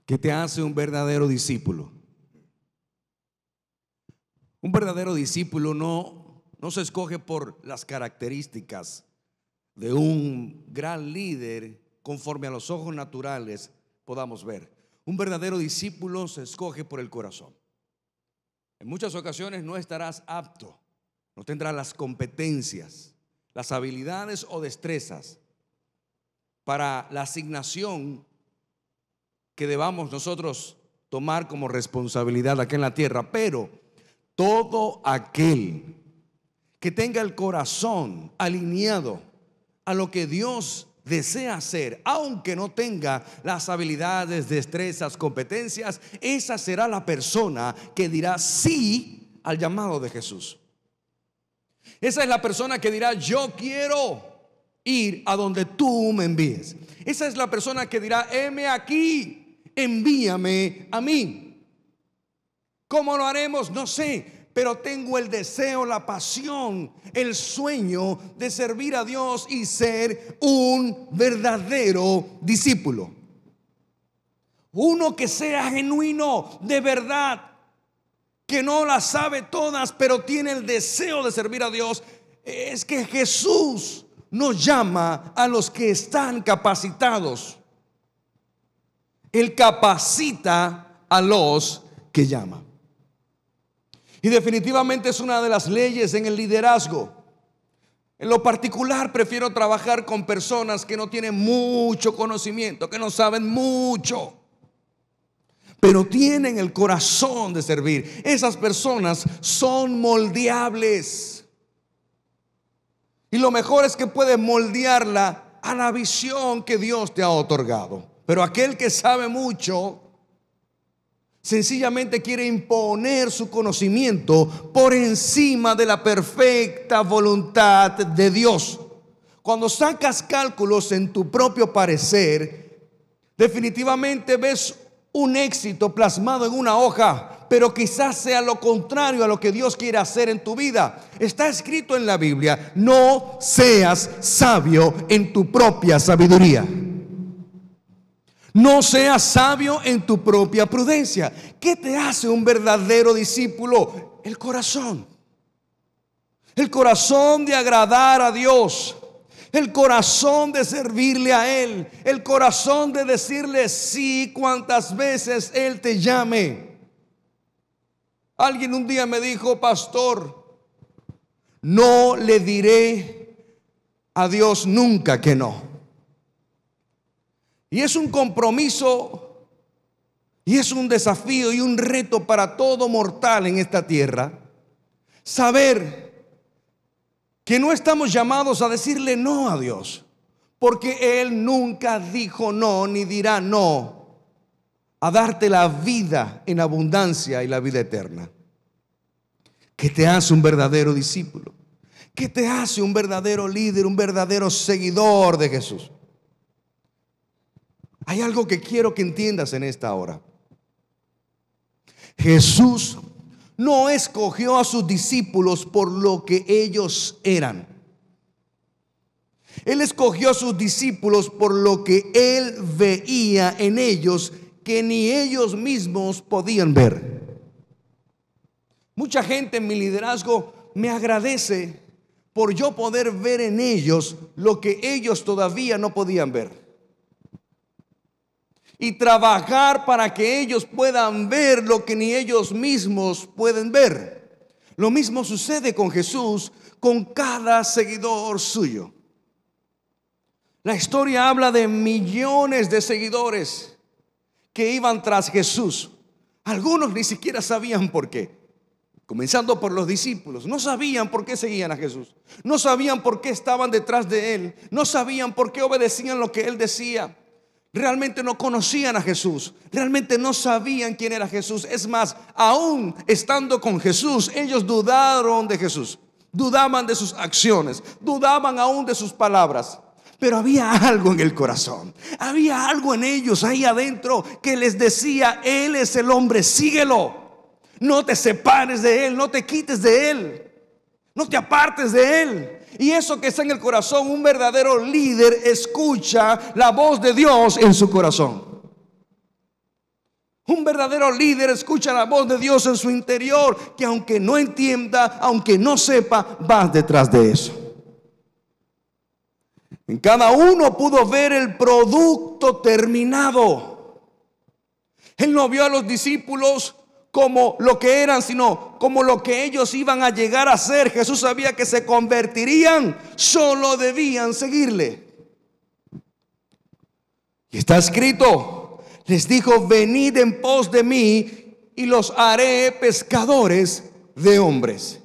¿Qué te hace un verdadero discípulo? Un verdadero discípulo no se escoge por las características de un gran líder conforme a los ojos naturales podamos ver. Un verdadero discípulo se escoge por el corazón. En muchas ocasiones no estarás apto, no tendrás las competencias, las habilidades o destrezas para la asignación que debamos nosotros tomar como responsabilidad aquí en la tierra. Pero todo aquel que tenga el corazón alineado a lo que Dios desea hacer, aunque no tenga las habilidades, destrezas, competencias, esa será la persona que dirá sí al llamado de Jesús. Esa es la persona que dirá: yo quiero ir a donde tú me envíes. Esa es la persona que dirá: heme aquí, envíame a mí. ¿Cómo lo haremos? No sé, pero tengo el deseo, la pasión, el sueño de servir a Dios y ser un verdadero discípulo. Uno que sea genuino, de verdad, que no las sabe todas, pero tiene el deseo de servir a Dios. Es que Jesús nos llama a los que están capacitados. Él capacita a los que llama. Y definitivamente es una de las leyes en el liderazgo. En lo particular, prefiero trabajar con personas que no tienen mucho conocimiento, que no saben mucho, pero tienen el corazón de servir. Esas personas son moldeables. Y lo mejor es que puedes moldearla a la visión que Dios te ha otorgado. Pero aquel que sabe mucho sencillamente quiere imponer su conocimiento por encima de la perfecta voluntad de Dios. Cuando sacas cálculos en tu propio parecer, definitivamente ves un éxito plasmado en una hoja, pero quizás sea lo contrario a lo que Dios quiere hacer en tu vida. Está escrito en la Biblia: no seas sabio en tu propia sabiduría. No seas sabio en tu propia prudencia. ¿Qué te hace un verdadero discípulo? El corazón. El corazón de agradar a Dios. El corazón de servirle a Él. El corazón de decirle sí cuantas veces Él te llame. Alguien un día me dijo: pastor, no le diré a Dios nunca que no. Y es un compromiso y es un desafío y un reto para todo mortal en esta tierra, saber que no estamos llamados a decirle no a Dios, porque Él nunca dijo no ni dirá no a darte la vida en abundancia y la vida eterna. ¿Qué te hace un verdadero discípulo? ¿Qué te hace un verdadero líder, un verdadero seguidor de Jesús? Hay algo que quiero que entiendas en esta hora. Jesús no escogió a sus discípulos por lo que ellos eran. Él escogió a sus discípulos por lo que Él veía en ellos que ni ellos mismos podían ver. Mucha gente en mi liderazgo me agradece por yo poder ver en ellos lo que ellos todavía no podían ver. Y trabajar para que ellos puedan ver lo que ni ellos mismos pueden ver. Lo mismo sucede con Jesús, con cada seguidor suyo. La historia habla de millones de seguidores que iban tras Jesús. Algunos ni siquiera sabían por qué. Comenzando por los discípulos, no sabían por qué seguían a Jesús. No sabían por qué estaban detrás de Él. No sabían por qué obedecían lo que Él decía. Realmente no conocían a Jesús, realmente no sabían quién era Jesús. Es más, aún estando con Jesús, ellos dudaron de Jesús, dudaban de sus acciones, dudaban aún de sus palabras. Pero había algo en el corazón, había algo en ellos ahí adentro que les decía: Él es el hombre, síguelo. No te separes de Él, no te quites de Él, no te apartes de Él. Y eso que está en el corazón, un verdadero líder escucha la voz de Dios en su corazón. Un verdadero líder escucha la voz de Dios en su interior, que aunque no entienda, aunque no sepa, va detrás de eso. En cada uno pudo ver el producto terminado. Él no vio a los discípulos como lo que eran, sino como lo que ellos iban a llegar a ser. Jesús sabía que se convertirían, solo debían seguirle. Y está escrito, les dijo: venid en pos de mí y los haré pescadores de hombres.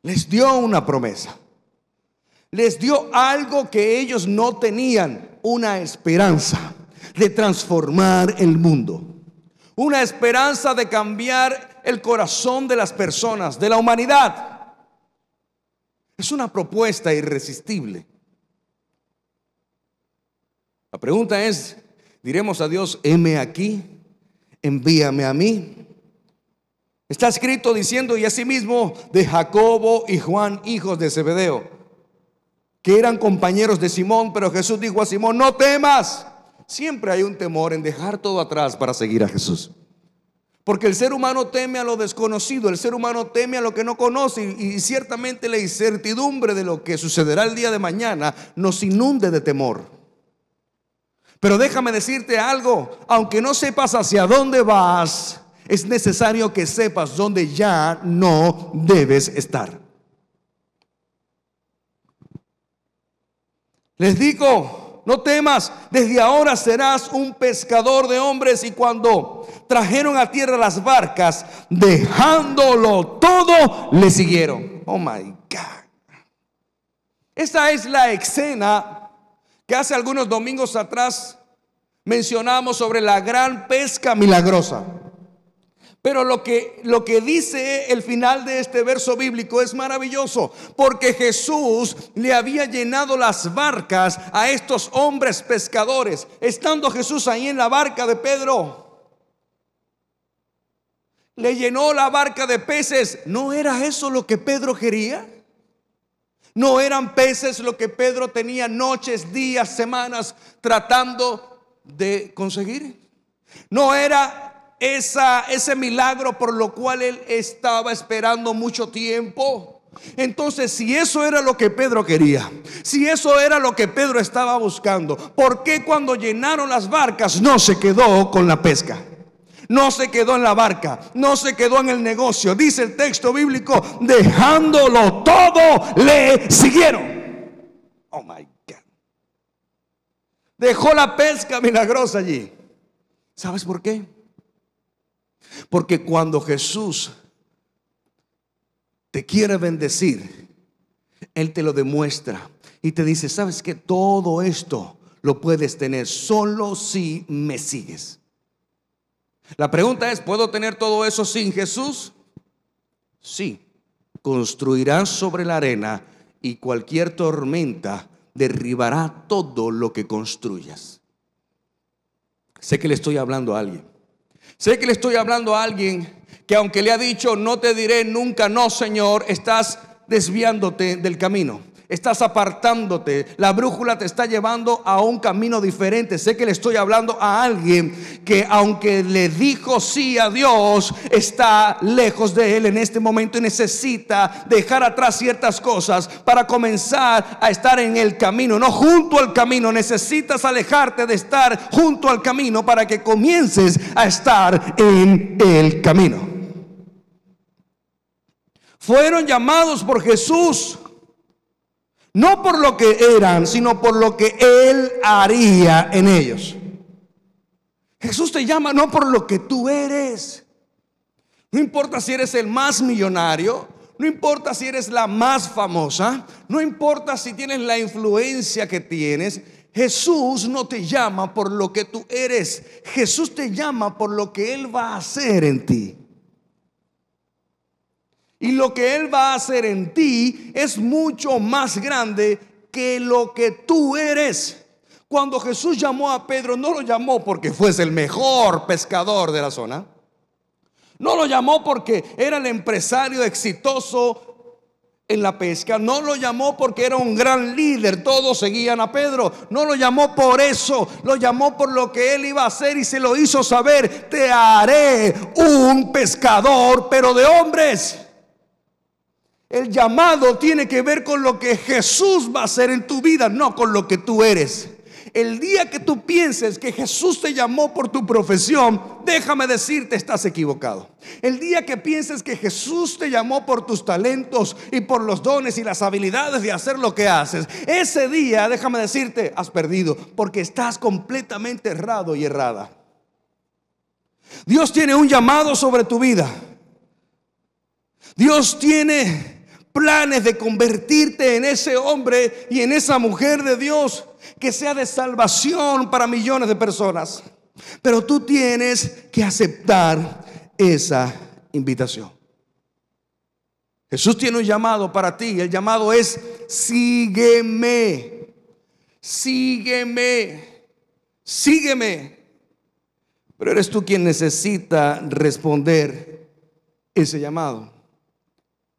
Les dio una promesa. Les dio algo que ellos no tenían, una esperanza de transformar el mundo, una esperanza de cambiar el corazón de las personas, de la humanidad. Es una propuesta irresistible. La pregunta es, ¿diremos a Dios: heme aquí, envíame a mí? Está escrito diciendo: y asimismo de Jacobo y Juan, hijos de Zebedeo, que eran compañeros de Simón. Pero Jesús dijo a Simón: no temas. Siempre hay un temor en dejar todo atrás para seguir a Jesús, porque el ser humano teme a lo desconocido, el ser humano teme a lo que no conoce, y ciertamente la incertidumbre de lo que sucederá el día de mañana nos inunde de temor. Pero déjame decirte algo: aunque no sepas hacia dónde vas, es necesario que sepas dónde ya no debes estar. Les digo: no temas, desde ahora serás un pescador de hombres. Y cuando trajeron a tierra las barcas, dejándolo todo, le siguieron. Oh my God. Esta es la escena que hace algunos domingos atrás mencionamos sobre la gran pesca milagrosa. Pero lo que dice el final de este verso bíblico es maravilloso, porque Jesús le había llenado las barcas a estos hombres pescadores. Estando Jesús ahí en la barca de Pedro, le llenó la barca de peces. ¿No era eso lo que Pedro quería? ¿No eran peces lo que Pedro tenía noches, días, semanas tratando de conseguir? ¿No era ese milagro por lo cual él estaba esperando mucho tiempo? Entonces, si eso era lo que Pedro quería, si eso era lo que Pedro estaba buscando, ¿por qué cuando llenaron las barcas no se quedó con la pesca? No se quedó en la barca, no se quedó en el negocio. Dice el texto bíblico: dejándolo todo, le siguieron. Oh my God. Dejó la pesca milagrosa allí. ¿Sabes por qué? Porque cuando Jesús te quiere bendecir, Él te lo demuestra y te dice: ¿sabes qué? Todo esto lo puedes tener solo si me sigues. La pregunta es: ¿puedo tener todo eso sin Jesús? Sí. Construirás sobre la arena y cualquier tormenta derribará todo lo que construyas. Sé que le estoy hablando a alguien. Sé que le estoy hablando a alguien que, aunque le ha dicho: no te diré nunca no, Señor, estás desviándote del camino, estás apartándote, la brújula te está llevando a un camino diferente. Sé que le estoy hablando a alguien que, aunque le dijo sí a Dios, está lejos de Él en este momento y necesita dejar atrás ciertas cosas para comenzar a estar en el camino, no junto al camino. Necesitas alejarte de estar junto al camino para que comiences a estar en el camino. Fueron llamados por Jesús no por lo que eran, sino por lo que Él haría en ellos. Jesús te llama no por lo que tú eres. No importa si eres el más millonario, no importa si eres la más famosa, no importa si tienes la influencia que tienes. Jesús no te llama por lo que tú eres. Jesús te llama por lo que Él va a hacer en ti. Y lo que Él va a hacer en ti es mucho más grande que lo que tú eres. Cuando Jesús llamó a Pedro, no lo llamó porque fuese el mejor pescador de la zona. No lo llamó porque era el empresario exitoso en la pesca. No lo llamó porque era un gran líder, todos seguían a Pedro. No lo llamó por eso, lo llamó por lo que él iba a hacer y se lo hizo saber: te haré un pescador, pero de hombres. El llamado tiene que ver con lo que Jesús va a hacer en tu vida, no con lo que tú eres. El día que tú pienses que Jesús te llamó por tu profesión, déjame decirte, estás equivocado. El día que pienses que Jesús te llamó por tus talentos y por los dones y las habilidades de hacer lo que haces, ese día, déjame decirte, has perdido, porque estás completamente errado y errada. Dios tiene un llamado sobre tu vida. Dios tiene planes de convertirte en ese hombre y en esa mujer de Dios que sea de salvación para millones de personas. Pero tú tienes que aceptar esa invitación. Jesús tiene un llamado para ti. El llamado es: sígueme, sígueme, sígueme. Pero eres tú quien necesita responder ese llamado.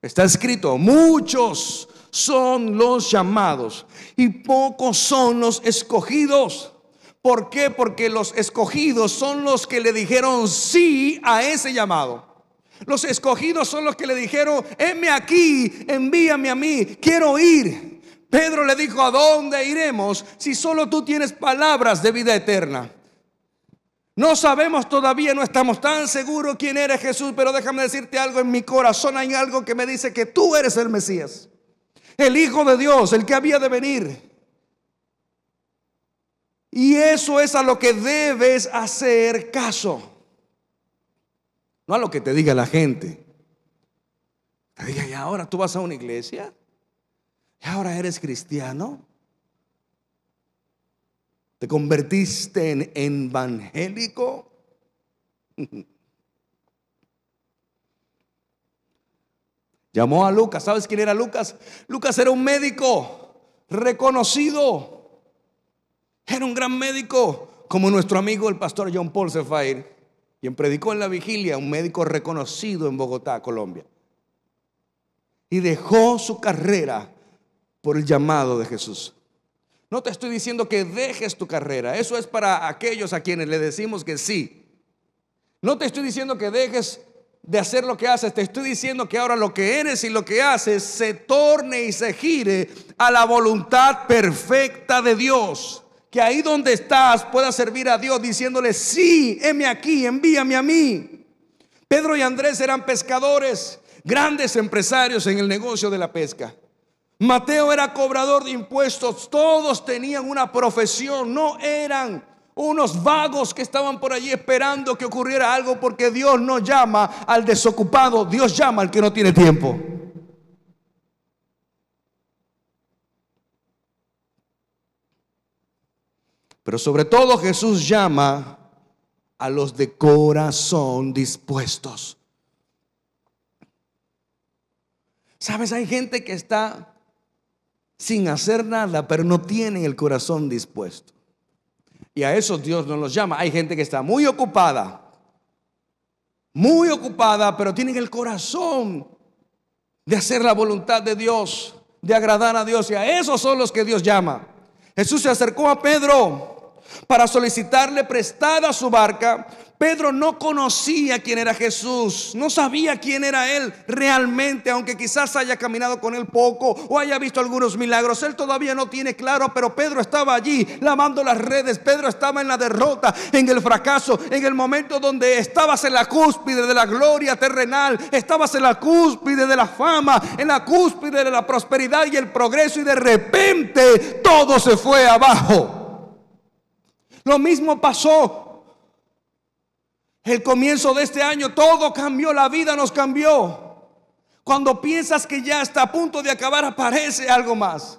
Está escrito: muchos son los llamados y pocos son los escogidos. ¿Por qué? Porque los escogidos son los que le dijeron sí a ese llamado. Los escogidos son los que le dijeron: heme aquí, envíame a mí, quiero ir. Pedro le dijo: ¿a dónde iremos si solo tú tienes palabras de vida eterna? No sabemos todavía, no estamos tan seguros quién eres, Jesús, pero déjame decirte algo. En mi corazón hay algo que me dice que tú eres el Mesías, el Hijo de Dios, el que había de venir. Y eso es a lo que debes hacer caso, no a lo que te diga la gente. Te diga: y ahora tú vas a una iglesia, y ahora eres cristiano, te convertiste en evangélico. Llamó a Lucas. ¿Sabes quién era Lucas? Lucas era un médico reconocido. Era un gran médico, como nuestro amigo el pastor John Paul Zefair, quien predicó en la vigilia, un médico reconocido en Bogotá, Colombia. Y dejó su carrera por el llamado de Jesús. No te estoy diciendo que dejes tu carrera. Eso es para aquellos a quienes le decimos que sí. No te estoy diciendo que dejes de hacer lo que haces. Te estoy diciendo que ahora lo que eres y lo que haces se torne y se gire a la voluntad perfecta de Dios. Que ahí donde estás puedas servir a Dios diciéndole: sí, heme aquí, envíame a mí. Pedro y Andrés eran pescadores, grandes empresarios en el negocio de la pesca. Mateo era cobrador de impuestos. Todos tenían una profesión, no eran unos vagos que estaban por allí esperando que ocurriera algo, porque Dios no llama al desocupado, Dios llama al que no tiene tiempo. Pero sobre todo Jesús llama a los de corazón dispuestos. ¿Sabes? Hay gente que está sin hacer nada, pero no tienen el corazón dispuesto. Y a esos Dios no los llama. Hay gente que está muy ocupada, pero tienen el corazón de hacer la voluntad de Dios, de agradar a Dios. Y a esos son los que Dios llama. Jesús se acercó a Pedro para solicitarle prestada su barca. Pedro no conocía quién era Jesús, no sabía quién era Él realmente, aunque quizás haya caminado con Él poco o haya visto algunos milagros. Él todavía no tiene claro, pero Pedro estaba allí lavando las redes. Pedro estaba en la derrota, en el fracaso, en el momento donde estabas en la cúspide de la gloria terrenal, estabas en la cúspide de la fama, en la cúspide de la prosperidad y el progreso, y de repente todo se fue abajo. Lo mismo pasó el comienzo de este año. Todo cambió, la vida nos cambió. Cuando piensas que ya está a punto de acabar, aparece algo más.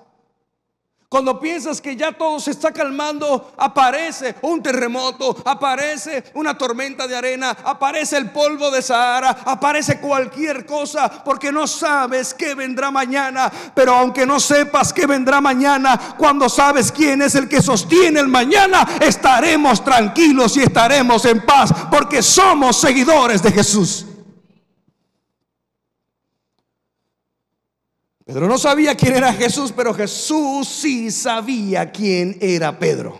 Cuando piensas que ya todo se está calmando, aparece un terremoto, aparece una tormenta de arena, aparece el polvo de Sahara, aparece cualquier cosa, porque no sabes qué vendrá mañana. Pero aunque no sepas qué vendrá mañana, cuando sabes quién es el que sostiene el mañana, estaremos tranquilos y estaremos en paz, porque somos seguidores de Jesús. Pedro no sabía quién era Jesús, pero Jesús sí sabía quién era Pedro.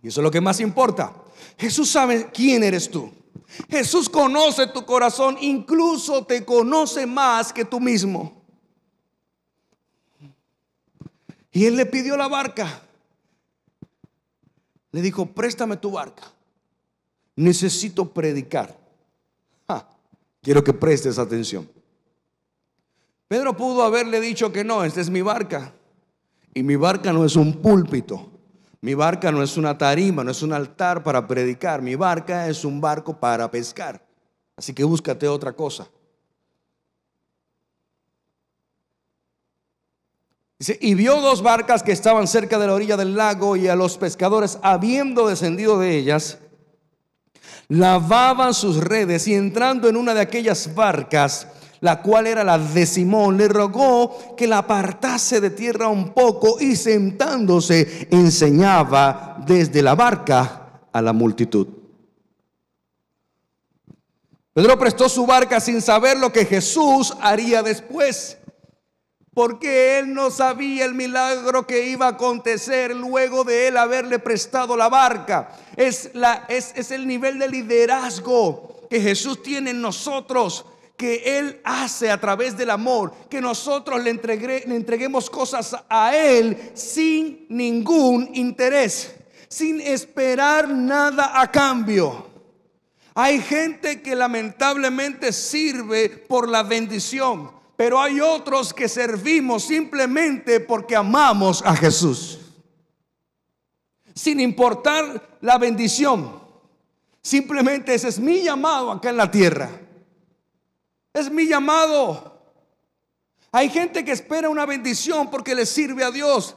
Y eso es lo que más importa. Jesús sabe quién eres tú. Jesús conoce tu corazón, incluso te conoce más que tú mismo. Y él le pidió la barca. Le dijo: préstame tu barca, necesito predicar. Quiero que prestes atención. Pedro pudo haberle dicho que no, esta es mi barca. Y mi barca no es un púlpito. Mi barca no es una tarima, no es un altar para predicar. Mi barca es un barco para pescar. Así que búscate otra cosa. Dice: y vio dos barcas que estaban cerca de la orilla del lago, y a los pescadores, habiendo descendido de ellas, lavaban sus redes. Y entrando en una de aquellas barcas, la cual era la de Simón, le rogó que la apartase de tierra un poco, y sentándose enseñaba desde la barca a la multitud. Pedro prestó su barca sin saber lo que Jesús haría después, porque él no sabía el milagro que iba a acontecer luego de él haberle prestado la barca. Es el nivel de liderazgo que Jesús tiene en nosotros, que Él hace a través del amor, que nosotros le entreguemos cosas a Él sin ningún interés, sin esperar nada a cambio. Hay gente que lamentablemente sirve por la bendición, pero hay otros que servimos simplemente porque amamos a Jesús, sin importar la bendición. Simplemente ese es mi llamado acá en la tierra. Es mi llamado. Hay gente que espera una bendición porque le sirve a Dios.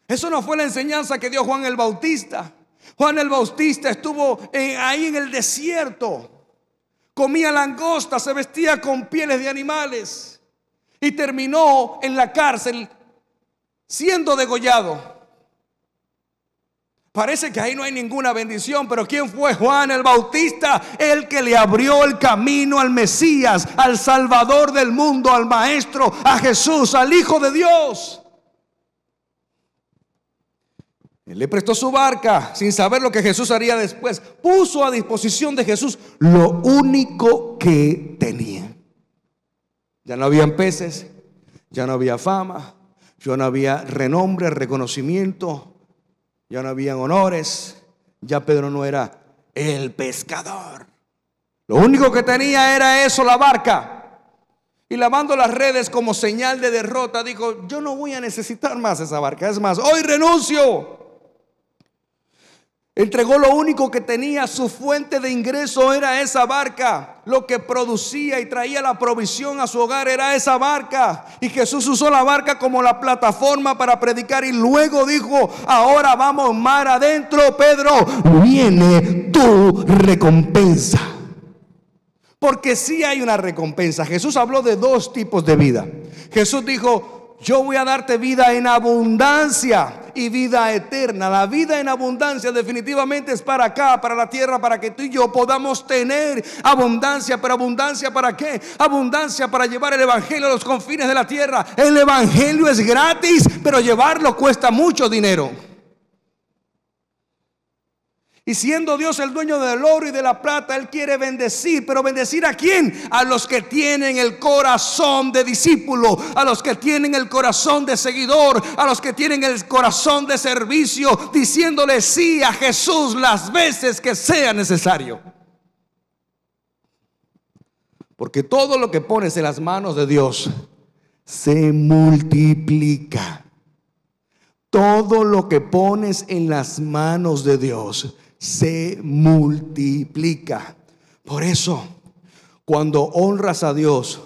Eso no fue la enseñanza que dio Juan el Bautista. Juan el Bautista estuvo ahí en el desierto. Comía langosta, se vestía con pieles de animales y terminó en la cárcel siendo degollado. Parece que ahí no hay ninguna bendición, pero ¿quién fue Juan el Bautista? El que le abrió el camino al Mesías, al Salvador del mundo, al Maestro, a Jesús, al Hijo de Dios. Él le prestó su barca sin saber lo que Jesús haría después. Puso a disposición de Jesús lo único que tenía. Ya no habían peces, ya no había fama, ya no había renombre, reconocimiento, ya no habían honores. Ya Pedro no era el pescador. Lo único que tenía era eso, la barca. Y lavando las redes como señal de derrota, dijo: yo no voy a necesitar más esa barca. Es más, hoy renuncio. Entregó lo único que tenía. Su fuente de ingreso era esa barca. Lo que producía y traía la provisión a su hogar era esa barca. Y Jesús usó la barca como la plataforma para predicar. Y luego dijo: ahora vamos mar adentro, Pedro, viene tu recompensa. Porque sí hay una recompensa. Jesús habló de dos tipos de vida. Jesús dijo: yo voy a darte vida en abundancia y vida eterna. La vida en abundancia definitivamente es para acá, para la tierra, para que tú y yo podamos tener abundancia. ¿Pero abundancia para qué? Abundancia para llevar el evangelio a los confines de la tierra. El evangelio es gratis, pero llevarlo cuesta mucho dinero. Y siendo Dios el dueño del oro y de la plata, Él quiere bendecir. ¿Pero bendecir a quién? A los que tienen el corazón de discípulo, a los que tienen el corazón de seguidor, a los que tienen el corazón de servicio, diciéndole sí a Jesús las veces que sea necesario. Porque todo lo que pones en las manos de Dios se multiplica. Todo lo que pones en las manos de Dios se multiplica. Por eso, cuando honras a Dios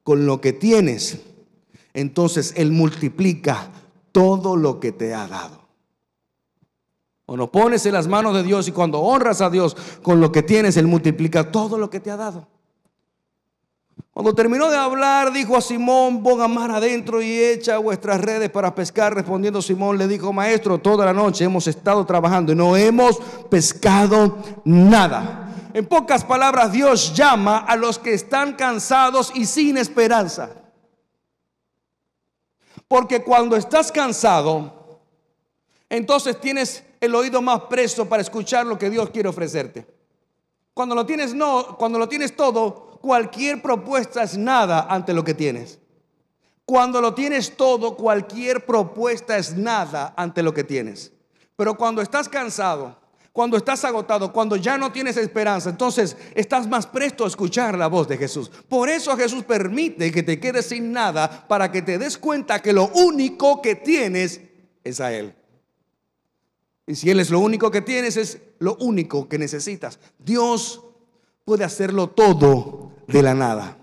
con lo que tienes, entonces Él multiplica todo lo que te ha dado. Cuando pones en las manos de Dios y cuando honras a Dios con lo que tienes, Él multiplica todo lo que te ha dado. Cuando terminó de hablar, dijo a Simón: ponga mar adentro y echa vuestras redes para pescar. Respondiendo Simón le dijo: maestro, toda la noche hemos estado trabajando y no hemos pescado nada. En pocas palabras, Dios llama a los que están cansados y sin esperanza. Porque cuando estás cansado, entonces tienes el oído más presto para escuchar lo que Dios quiere ofrecerte. Cuando lo tienes todo, cualquier propuesta es nada ante lo que tienes. Cuando lo tienes todo, cualquier propuesta es nada ante lo que tienes. Pero cuando estás cansado, cuando estás agotado, cuando ya no tienes esperanza, entonces estás más presto a escuchar la voz de Jesús. Por eso Jesús permite que te quedes sin nada, para que te des cuenta que lo único que tienes es a Él. Y si Él es lo único que tienes, es lo único que necesitas. Dios puede hacerlo todo de la nada.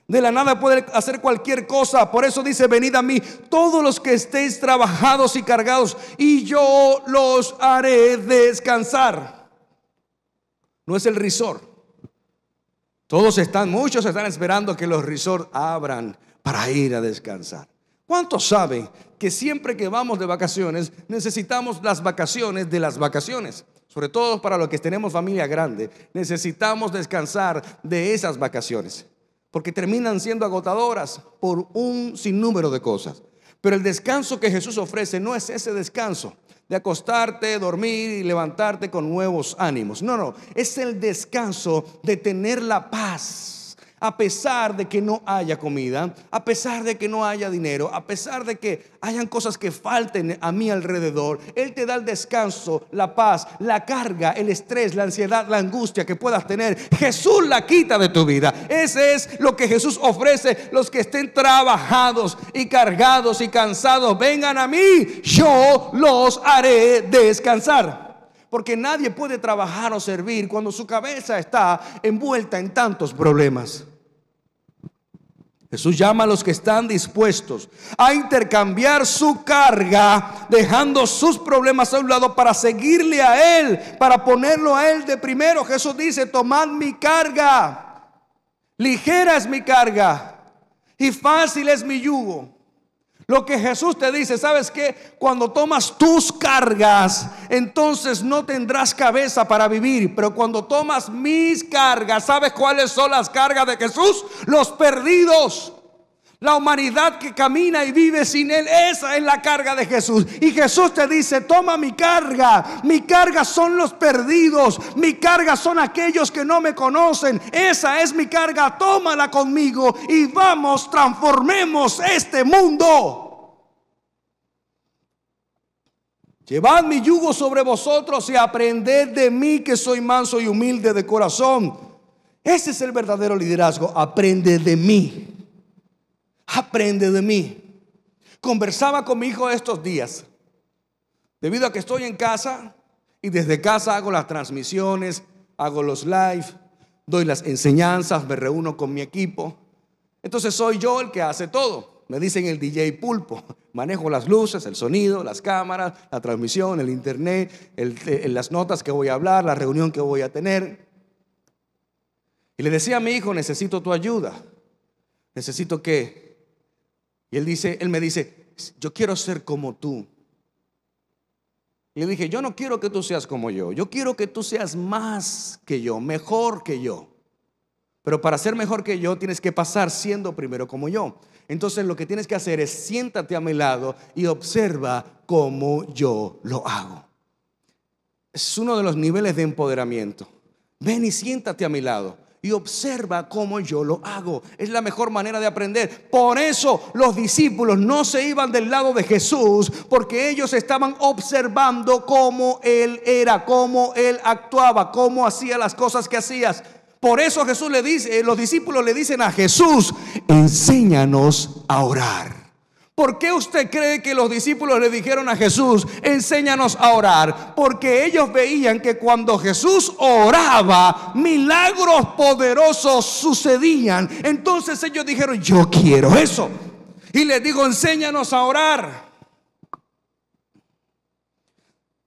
De la nada puede hacer cualquier cosa. Por eso dice: venid a mí todos los que estéis trabajados y cargados, y yo los haré descansar. No es el resort. Muchos están esperando que los resorts abran para ir a descansar. ¿Cuántos saben que siempre que vamos de vacaciones necesitamos las vacaciones de las vacaciones? Sobre todo para los que tenemos familia grande, necesitamos descansar de esas vacaciones, porque terminan siendo agotadoras por un sinnúmero de cosas. Pero el descanso que Jesús ofrece no es ese descanso de acostarte, dormir y levantarte con nuevos ánimos. No, es el descanso de tener la paz. A pesar de que no haya comida, a pesar de que no haya dinero, a pesar de que hayan cosas que falten a mi alrededor, Él te da el descanso, la paz, la carga, el estrés, la ansiedad, la angustia que puedas tener. Jesús la quita de tu vida. Ese es lo que Jesús ofrece. Los que estén trabajados y cargados y cansados, vengan a mí, yo los haré descansar. Porque nadie puede trabajar o servir cuando su cabeza está envuelta en tantos problemas. Jesús llama a los que están dispuestos a intercambiar su carga, dejando sus problemas a un lado para seguirle a Él, para ponerlo a Él de primero. Jesús dice: tomad mi carga, ligera es mi carga y fácil es mi yugo. Lo que Jesús te dice: ¿sabes qué? Cuando tomas tus cargas, entonces no tendrás cabeza para vivir. Pero cuando tomas mis cargas, ¿sabes cuáles son las cargas de Jesús? Los perdidos. La humanidad que camina y vive sin Él, esa es la carga de Jesús. Y Jesús te dice: toma mi carga. Mi carga son los perdidos. Mi carga son aquellos que no me conocen. Esa es mi carga. Tómala conmigo y vamos, transformemos este mundo. Llevad mi yugo sobre vosotros y aprended de mí, que soy manso y humilde de corazón. Ese es el verdadero liderazgo. Aprende de mí. Aprende de mí. Conversaba con mi hijo estos días, debido a que estoy en casa y desde casa hago las transmisiones, hago los live, doy las enseñanzas, me reúno con mi equipo. Entonces soy yo el que hace todo. Me dicen el DJ Pulpo. Manejo las luces, el sonido, las cámaras, la transmisión, el internet, las notas que voy a hablar, la reunión que voy a tener. Y le decía a mi hijo: necesito tu ayuda. Necesito que... Y él me dice: yo quiero ser como tú. Y le dije: yo no quiero que tú seas como yo. Yo quiero que tú seas más que yo, mejor que yo. Pero para ser mejor que yo tienes que pasar siendo primero como yo. Entonces lo que tienes que hacer es siéntate a mi lado y observa cómo yo lo hago. Es uno de los niveles de empoderamiento. Ven y siéntate a mi lado y observa cómo yo lo hago. Es la mejor manera de aprender. Por eso los discípulos no se iban del lado de Jesús, porque ellos estaban observando cómo Él era, cómo Él actuaba, cómo hacía las cosas que hacías. Por eso Jesús le dice, los discípulos le dicen a Jesús: enséñanos a orar. ¿Por qué usted cree que los discípulos le dijeron a Jesús: enséñanos a orar? Porque ellos veían que cuando Jesús oraba, milagros poderosos sucedían. Entonces ellos dijeron: yo quiero eso. Y les digo: enséñanos a orar.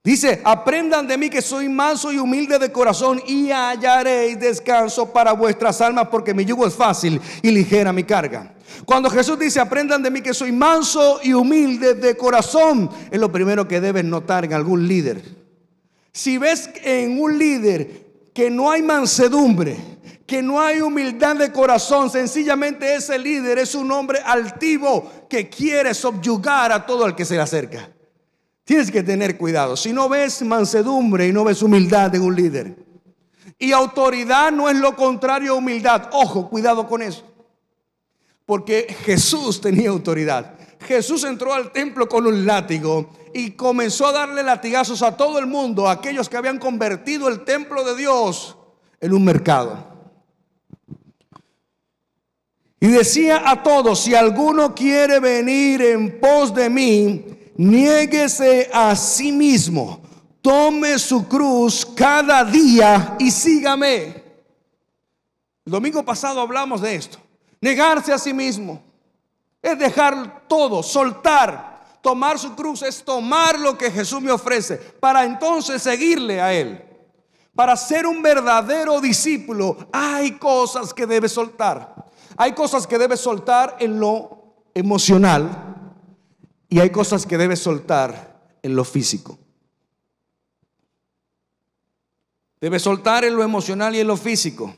Dice: aprendan de mí, que soy manso y humilde de corazón, y hallaréis descanso para vuestras almas, porque mi yugo es fácil y ligera mi carga. Cuando Jesús dice: aprendan de mí, que soy manso y humilde de corazón, es lo primero que debes notar en algún líder. Si ves en un líder que no hay mansedumbre, que no hay humildad de corazón, sencillamente ese líder es un hombre altivo que quiere subyugar a todo el que se le acerca. Tienes que tener cuidado. Si no ves mansedumbre y no ves humildad en un líder, y autoridad no es lo contrario a humildad, ojo, cuidado con eso, porque Jesús tenía autoridad. Jesús entró al templo con un látigo y comenzó a darle latigazos a todo el mundo, a aquellos que habían convertido el templo de Dios en un mercado. Y decía a todos: si alguno quiere venir en pos de mí, niéguese a sí mismo, tome su cruz cada día y sígame. El domingo pasado hablamos de esto. Negarse a sí mismo es dejar todo, soltar. Tomar su cruz es tomar lo que Jesús me ofrece para entonces seguirle a Él. Para ser un verdadero discípulo hay cosas que debes soltar. Hay cosas que debes soltar en lo emocional y hay cosas que debes soltar en lo físico. Debes soltar en lo emocional y en lo físico.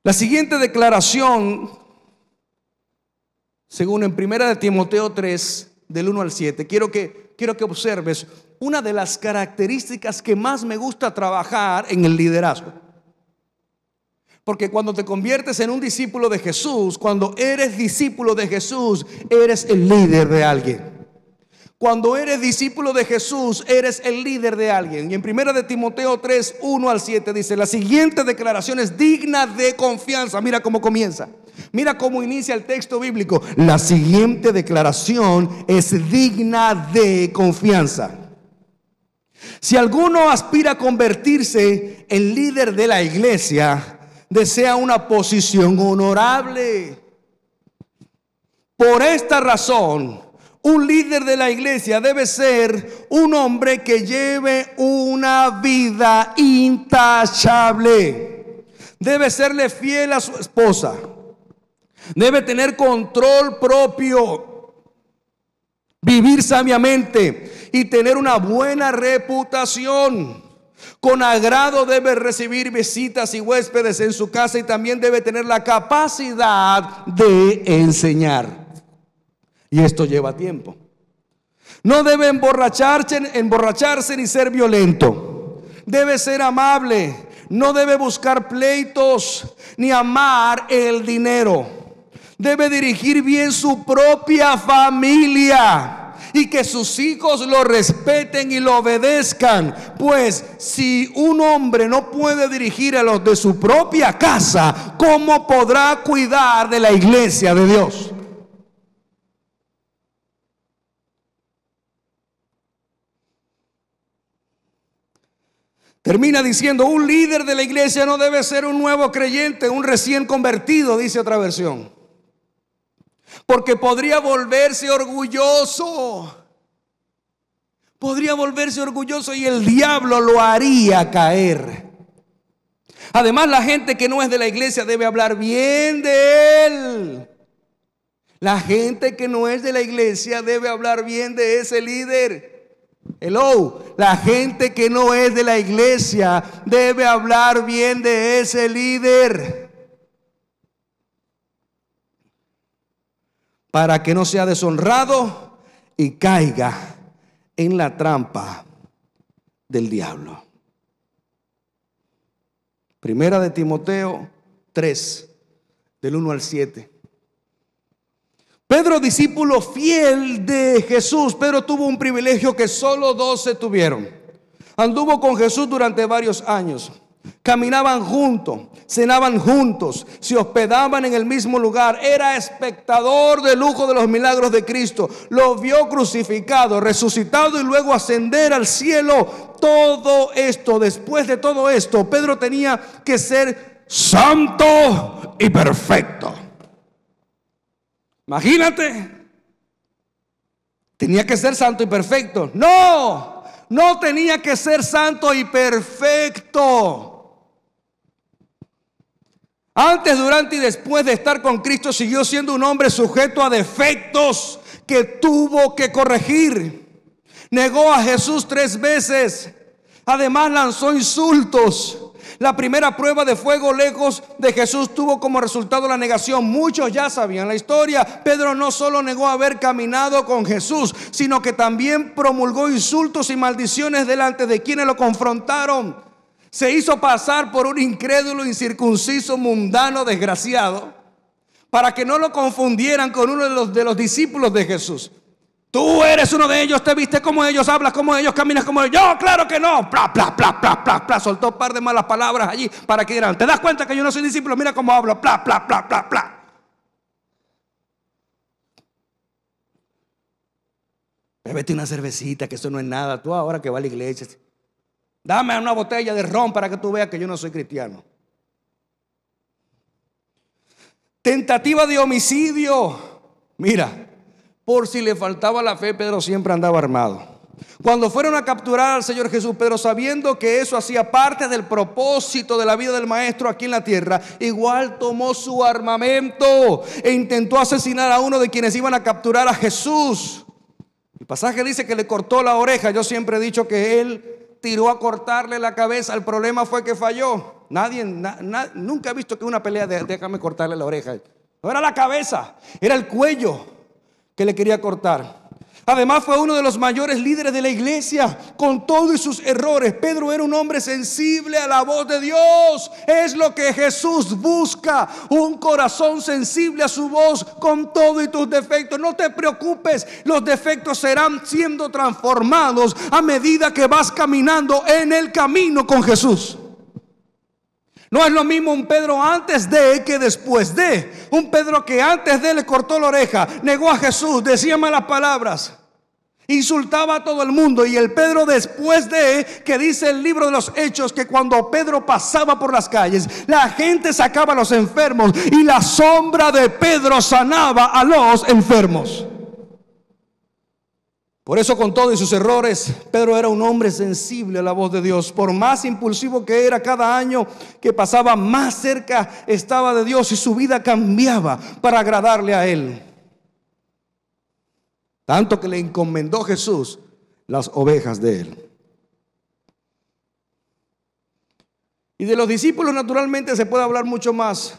La siguiente declaración, según en 1 Timoteo 3, del 1 al 7, quiero que observes una de las características que más me gusta trabajar en el liderazgo. Porque cuando te conviertes en un discípulo de Jesús, cuando eres discípulo de Jesús, eres el líder de alguien. Cuando eres discípulo de Jesús, eres el líder de alguien. Y en 1 Timoteo 3, 1 al 7 dice: la siguiente declaración es digna de confianza. Mira cómo comienza. Mira cómo inicia el texto bíblico. La siguiente declaración es digna de confianza. Si alguno aspira a convertirse en líder de la iglesia, desea una posición honorable. Por esta razón, un líder de la iglesia debe ser un hombre que lleve una vida intachable. Debe serle fiel a su esposa. Debe tener control propio. Vivir sabiamente y tener una buena reputación. Con agrado debe recibir visitas y huéspedes en su casa y también debe tener la capacidad de enseñar. Y esto lleva tiempo. No debe emborracharse ni ser violento. Debe ser amable. No debe buscar pleitos ni amar el dinero. Debe dirigir bien su propia familia y que sus hijos lo respeten y lo obedezcan. Pues si un hombre no puede dirigir a los de su propia casa, ¿cómo podrá cuidar de la iglesia de Dios? Termina diciendo: un líder de la iglesia no debe ser un nuevo creyente, un recién convertido, dice otra versión, porque podría volverse orgulloso. Podría volverse orgulloso y el diablo lo haría caer. Además, la gente que no es de la iglesia debe hablar bien de él. La gente que no es de la iglesia debe hablar bien de ese líder. Hello, la gente que no es de la iglesia debe hablar bien de ese líder, para que no sea deshonrado y caiga en la trampa del diablo. 1 Timoteo 3, del 1 al 7. Pedro, discípulo fiel de Jesús. Pedro tuvo un privilegio que solo 12 tuvieron. Anduvo con Jesús durante varios años. Caminaban juntos, cenaban juntos, se hospedaban en el mismo lugar. Era espectador de lujo de los milagros de Cristo. Lo vio crucificado, resucitado y luego ascender al cielo. Todo esto, después de todo esto, Pedro tenía que ser santo y perfecto. Imagínate, tenía que ser santo y perfecto. No tenía que ser santo y perfecto. Antes, durante y después de estar con Cristo, siguió siendo un hombre sujeto a defectos que tuvo que corregir. Negó a Jesús 3 veces. Además lanzó insultos. La primera prueba de fuego lejos de Jesús tuvo como resultado la negación. Muchos ya sabían la historia. Pedro no solo negó haber caminado con Jesús, sino que también promulgó insultos y maldiciones delante de quienes lo confrontaron. Se hizo pasar por un incrédulo, incircunciso, mundano, desgraciado, para que no lo confundieran con uno de los discípulos de Jesús. Tú eres uno de ellos, te viste como ellos, hablas como ellos, caminas como ellos. Yo, claro que no. Pla, pla, pla, pla, pla, pla. Soltó un par de malas palabras allí para que dirán, ¿te das cuenta que yo no soy discípulo? Mira cómo hablo. Pla, pla, pla, pla, pla. Bébete una cervecita, que eso no es nada. Tú ahora que vas a la iglesia, dame una botella de ron para que tú veas que yo no soy cristiano. Tentativa de homicidio. Mira, por si le faltaba la fe, Pedro siempre andaba armado. Cuando fueron a capturar al Señor Jesús, Pedro, sabiendo que eso hacía parte del propósito de la vida del maestro aquí en la tierra, igual tomó su armamento e intentó asesinar a uno de quienes iban a capturar a Jesús. El pasaje dice que le cortó la oreja. Yo siempre he dicho que él tiró a cortarle la cabeza. El problema fue que falló. Nunca he visto que una pelea de déjame cortarle la oreja. No era la cabeza, era el cuello que le quería cortar. Además fue uno de los mayores líderes de la iglesia. Con todos sus errores, Pedro era un hombre sensible a la voz de Dios. Es lo que Jesús busca, un corazón sensible a su voz con todos tus defectos. No te preocupes, los defectos serán siendo transformados a medida que vas caminando en el camino con Jesús. No es lo mismo un Pedro antes de que después de. Un Pedro que antes de le cortó la oreja, negó a Jesús, decía malas palabras, insultaba a todo el mundo. Y el Pedro después de, que dice el libro de los Hechos, que cuando Pedro pasaba por las calles, la gente sacaba a los enfermos y la sombra de Pedro sanaba a los enfermos. Por eso, con todos sus errores, Pedro era un hombre sensible a la voz de Dios. Por más impulsivo que era, cada año que pasaba, más cerca estaba de Dios y su vida cambiaba para agradarle a Él. Tanto que le encomendó Jesús las ovejas de Él. Y de los discípulos naturalmente se puede hablar mucho más,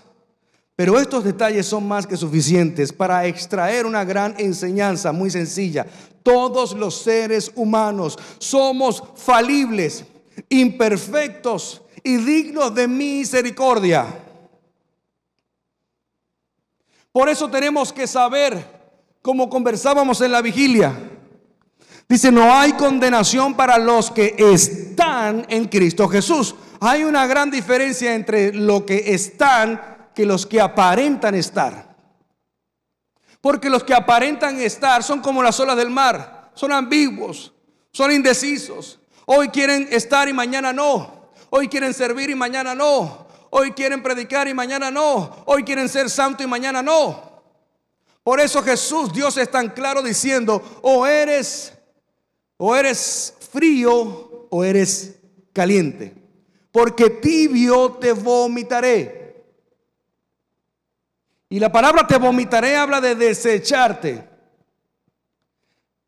pero estos detalles son más que suficientes para extraer una gran enseñanza muy sencilla. Todos los seres humanos somos falibles, imperfectos y dignos de misericordia. Por eso tenemos que saber, como conversábamos en la vigilia, dice, no hay condenación para los que están en Cristo Jesús. Hay una gran diferencia entre lo que están que los que aparentan estar. Porque los que aparentan estar son como las olas del mar, son ambiguos, son indecisos. Hoy quieren estar y mañana no. Hoy quieren servir y mañana no. Hoy quieren predicar y mañana no. Hoy quieren ser santo y mañana no. Por eso Jesús, Dios es tan claro diciendo, o eres frío o eres caliente, porque tibio te vomitaré. Y la palabra te vomitaré habla de desecharte.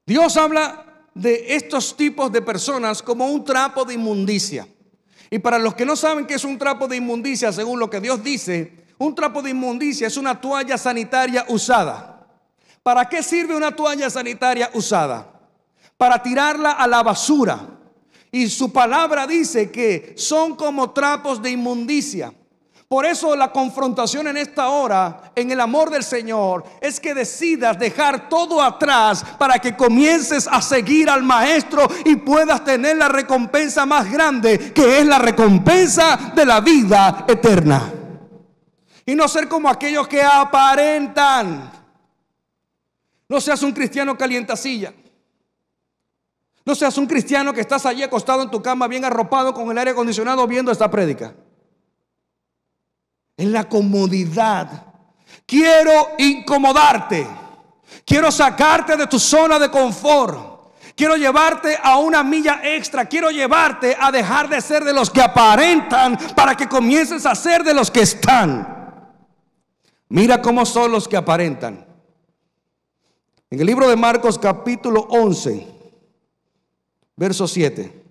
Dios habla de estos tipos de personas como un trapo de inmundicia. Y para los que no saben qué es un trapo de inmundicia, según lo que Dios dice, un trapo de inmundicia es una toalla sanitaria usada. ¿Para qué sirve una toalla sanitaria usada? Para tirarla a la basura. Y su palabra dice que son como trapos de inmundicia. Por eso la confrontación en esta hora, en el amor del Señor, es que decidas dejar todo atrás para que comiences a seguir al Maestro y puedas tener la recompensa más grande, que es la recompensa de la vida eterna. Y no ser como aquellos que aparentan. No seas un cristiano calientacilla. No seas un cristiano que estás allí acostado en tu cama, bien arropado con el aire acondicionado, viendo esta prédica. En la comodidad. Quiero incomodarte. Quiero sacarte de tu zona de confort. Quiero llevarte a una milla extra. Quiero llevarte a dejar de ser de los que aparentan para que comiences a ser de los que están. Mira cómo son los que aparentan. En el libro de Marcos capítulo 11, verso 7.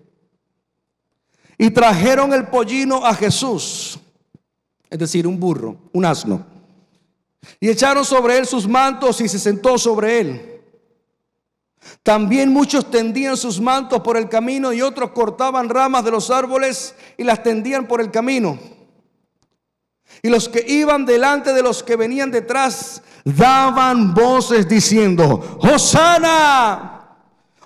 Y trajeron el pollino a Jesús, es decir, un burro, un asno. Y echaron sobre él sus mantos y se sentó sobre él. También muchos tendían sus mantos por el camino y otros cortaban ramas de los árboles y las tendían por el camino. Y los que iban delante de los que venían detrás daban voces diciendo: Hosana,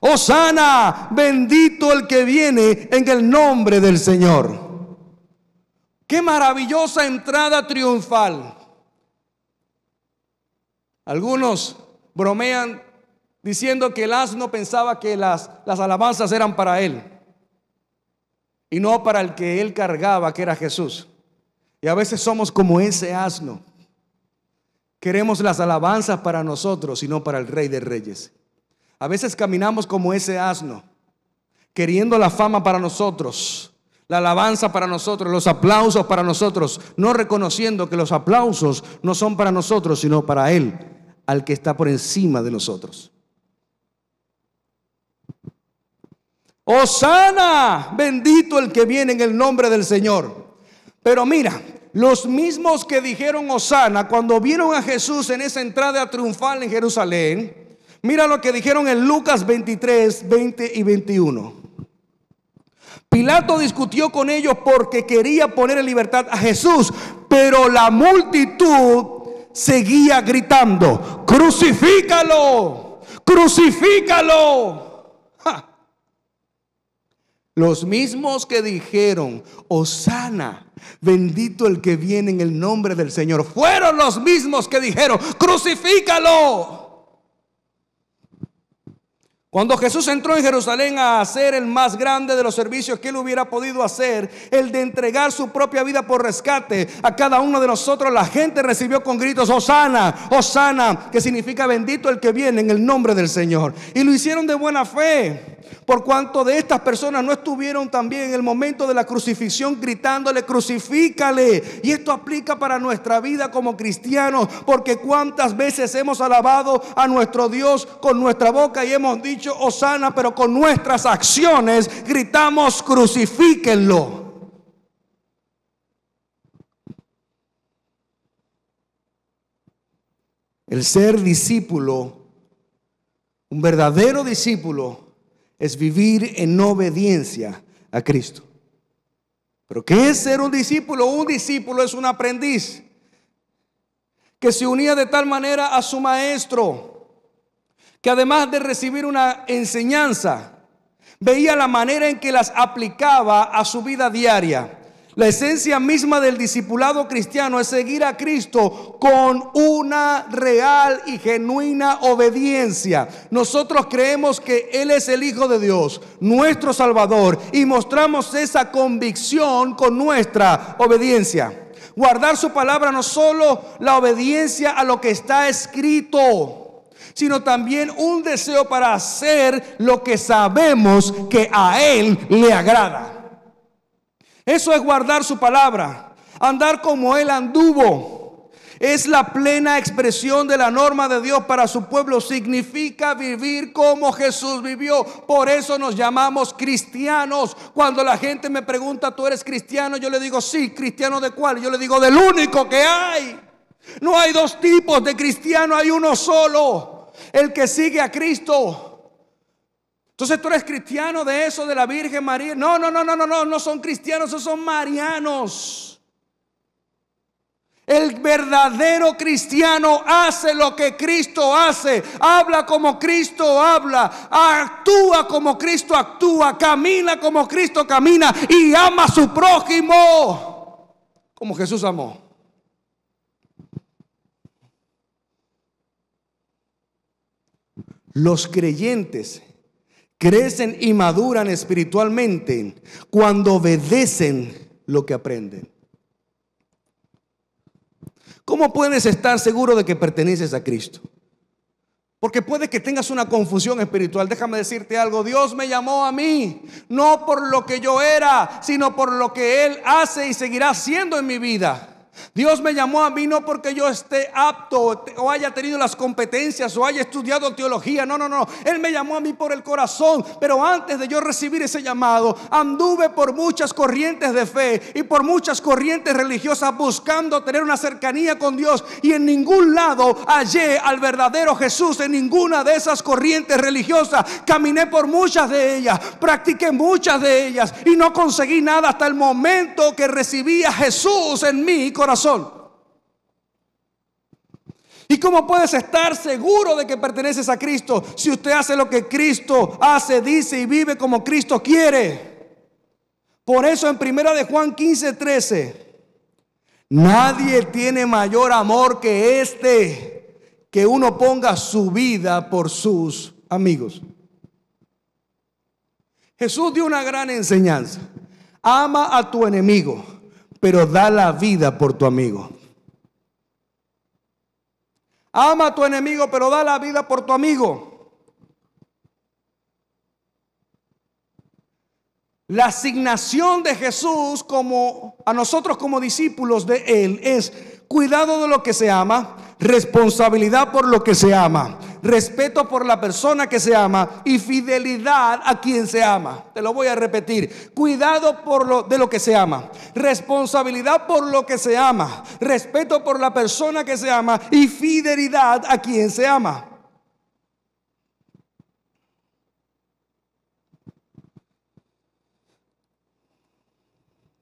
Hosana, bendito el que viene en el nombre del Señor. Qué maravillosa entrada triunfal. Algunos bromean diciendo que el asno pensaba que las alabanzas eran para él y no para el que él cargaba, que era Jesús. Y a veces somos como ese asno. Queremos las alabanzas para nosotros y no para el Rey de Reyes. A veces caminamos como ese asno, queriendo la fama para nosotros, la alabanza para nosotros, los aplausos para nosotros, no reconociendo que los aplausos no son para nosotros, sino para Él, al que está por encima de nosotros. Hosana, bendito el que viene en el nombre del Señor. Pero mira, los mismos que dijeron Hosana cuando vieron a Jesús en esa entrada triunfal en Jerusalén, mira lo que dijeron en Lucas 23, 20 y 21. Pilato discutió con ellos porque quería poner en libertad a Jesús, pero la multitud seguía gritando: ¡Crucifícalo! ¡Crucifícalo! ¡Ja! Los mismos que dijeron Hosana, bendito el que viene en el nombre del Señor, fueron los mismos que dijeron: ¡Crucifícalo! Cuando Jesús entró en Jerusalén a hacer el más grande de los servicios que él hubiera podido hacer, el de entregar su propia vida por rescate a cada uno de nosotros, la gente recibió con gritos: Hosana, Hosana, que significa bendito el que viene en el nombre del Señor. Y lo hicieron de buena fe, por cuanto de estas personas no estuvieron también en el momento de la crucifixión gritándole: crucifícale. Y esto aplica para nuestra vida como cristianos, porque cuántas veces hemos alabado a nuestro Dios con nuestra boca y hemos dicho Hosana, pero con nuestras acciones gritamos: crucifíquenlo. El ser discípulo, un verdadero discípulo, es vivir en obediencia a Cristo. ¿Pero qué es ser un discípulo? Un discípulo es un aprendiz que se unía de tal manera a su maestro, que además de recibir una enseñanza, veía la manera en que las aplicaba a su vida diaria. La esencia misma del discipulado cristiano es seguir a Cristo con una real y genuina obediencia. Nosotros creemos que Él es el Hijo de Dios, nuestro Salvador, y mostramos esa convicción con nuestra obediencia. Guardar su palabra no solo la obediencia a lo que está escrito, sino también un deseo para hacer lo que sabemos que a Él le agrada. Eso es guardar su palabra, andar como Él anduvo. Es la plena expresión de la norma de Dios para su pueblo. Significa vivir como Jesús vivió. Por eso nos llamamos cristianos. Cuando la gente me pregunta: ¿tú eres cristiano? Yo le digo: sí. ¿Cristiano de cuál? Yo le digo: del único que hay. No hay dos tipos de cristiano, hay uno solo, el que sigue a Cristo. Entonces, ¿tú eres cristiano de eso, de la Virgen María? No son cristianos, esos son marianos. El verdadero cristiano hace lo que Cristo hace, habla como Cristo habla, actúa como Cristo actúa, camina como Cristo camina y ama a su prójimo como Jesús amó. Los creyentes crecen y maduran espiritualmente cuando obedecen lo que aprenden. ¿Cómo puedes estar seguro de que perteneces a Cristo? Porque puede que tengas una confusión espiritual. Déjame decirte algo: Dios me llamó a mí, no por lo que yo era, sino por lo que Él hace y seguirá haciendo en mi vida. Dios me llamó a mí no porque yo esté apto o haya tenido las competencias o haya estudiado teología. No. Él me llamó a mí por el corazón. Pero antes de yo recibir ese llamado, anduve por muchas corrientes de fe y por muchas corrientes religiosas buscando tener una cercanía con Dios. Y en ningún lado hallé al verdadero Jesús, en ninguna de esas corrientes religiosas. Caminé por muchas de ellas, practiqué muchas de ellas y no conseguí nada hasta el momento que recibí a Jesús en mi corazón. ¿Y cómo puedes estar seguro de que perteneces a Cristo si usted hace lo que Cristo hace, dice y vive como Cristo quiere? Por eso en 1 de Juan 15:13, nadie tiene mayor amor que este, que uno ponga su vida por sus amigos. Jesús dio una gran enseñanza: ama a tu enemigo, pero da la vida por tu amigo. Ama a tu enemigo, pero da la vida por tu amigo. La asignación de Jesús a nosotros como discípulos de Él es cuidado de lo que se ama, responsabilidad por lo que se ama, respeto por la persona que se ama y fidelidad a quien se ama. Te lo voy a repetir: cuidado de lo que se ama, responsabilidad por lo que se ama, respeto por la persona que se ama y fidelidad a quien se ama.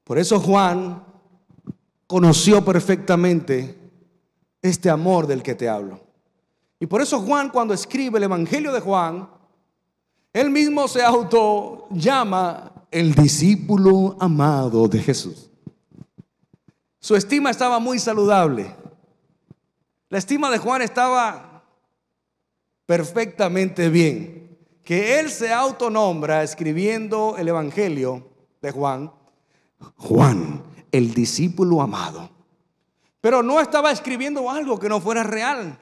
Por eso Juan conoció perfectamente este amor del que te hablo. Y por eso Juan, cuando escribe el Evangelio de Juan, él mismo se llama el discípulo amado de Jesús. Su estima estaba muy saludable. La estima de Juan estaba perfectamente bien. Que él se autonombra escribiendo el Evangelio de Juan, el discípulo amado. Pero no estaba escribiendo algo que no fuera real.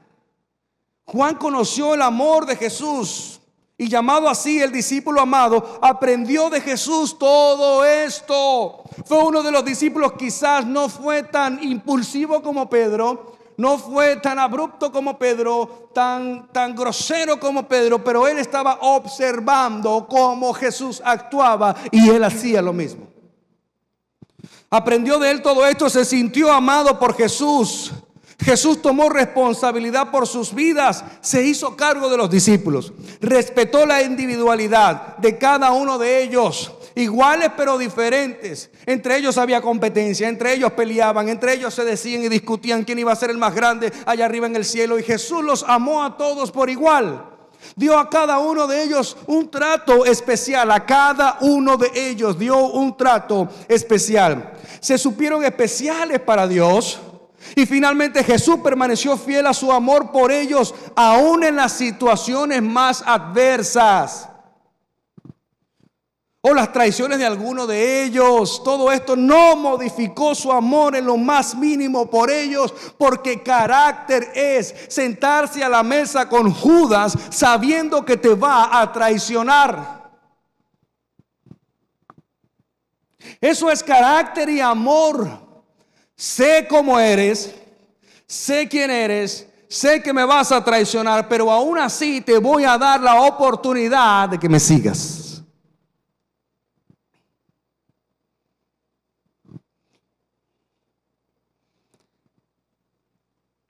Juan conoció el amor de Jesús y, llamado así el discípulo amado, aprendió de Jesús todo esto. Fue uno de los discípulos, quizás no fue tan impulsivo como Pedro, no fue tan abrupto como Pedro, tan grosero como Pedro, pero él estaba observando cómo Jesús actuaba y él hacía lo mismo. Aprendió de él todo esto, se sintió amado por Jesús. Jesús tomó responsabilidad por sus vidas, se hizo cargo de los discípulos, respetó la individualidad de cada uno de ellos, iguales pero diferentes. Entre ellos había competencia, entre ellos peleaban, entre ellos se decían y discutían quién iba a ser el más grande allá arriba en el cielo. Y Jesús los amó a todos por igual. Dio a cada uno de ellos un trato especial. A cada uno de ellos dio un trato especial. Se supieron especiales para Dios. Y finalmente Jesús permaneció fiel a su amor por ellos, aún en las situaciones más adversas o las traiciones de alguno de ellos. Todo esto no modificó su amor en lo más mínimo por ellos, porque carácter es sentarse a la mesa con Judas sabiendo que te va a traicionar. Eso es carácter y amor. Sé cómo eres, sé quién eres, sé que me vas a traicionar, pero aún así te voy a dar la oportunidad de que me sigas.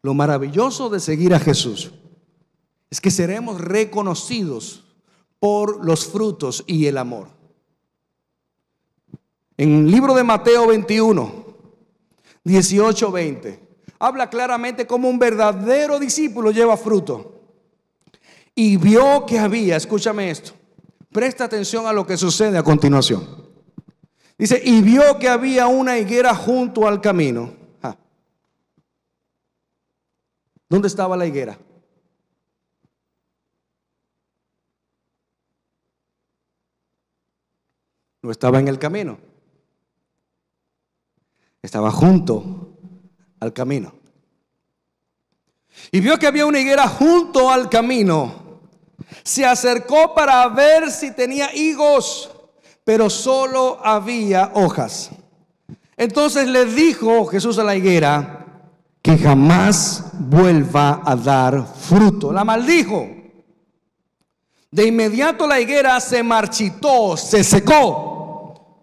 Lo maravilloso de seguir a Jesús es que seremos reconocidos por los frutos y el amor. En el libro de Mateo 21, 18-20, habla claramente cómo un verdadero discípulo lleva fruto. Y vio que había, escúchame esto, presta atención a lo que sucede a continuación. Dice, y vio que había una higuera junto al camino. ¿Dónde estaba la higuera? No estaba en el camino. Estaba junto al camino. Y vio que había una higuera junto al camino. Se acercó para ver si tenía higos, pero solo había hojas. Entonces le dijo Jesús a la higuera que jamás vuelva a dar fruto. La maldijo. De inmediato la higuera se marchitó, se secó.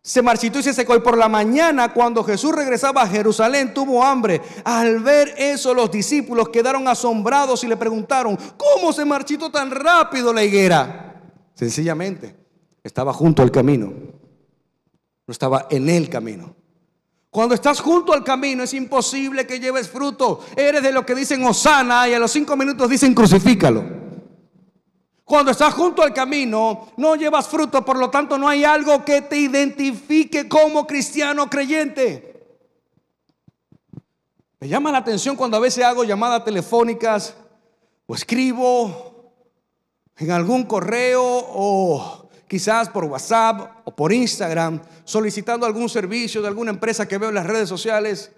Se marchitó y se secó. Y por la mañana, cuando Jesús regresaba a Jerusalén, tuvo hambre. Al ver eso, los discípulos quedaron asombrados y le preguntaron: ¿cómo se marchitó tan rápido la higuera? Sencillamente, estaba junto al camino. No estaba en el camino. Cuando estás junto al camino es imposible que lleves fruto. Eres de los que dicen Hosana y a los 5 minutos dicen crucifícalo. Cuando estás junto al camino no llevas fruto, por lo tanto no hay algo que te identifique como cristiano creyente. Me llama la atención cuando a veces hago llamadas telefónicas o escribo en algún correo o quizás por WhatsApp o por Instagram, solicitando algún servicio de alguna empresa que veo en las redes sociales.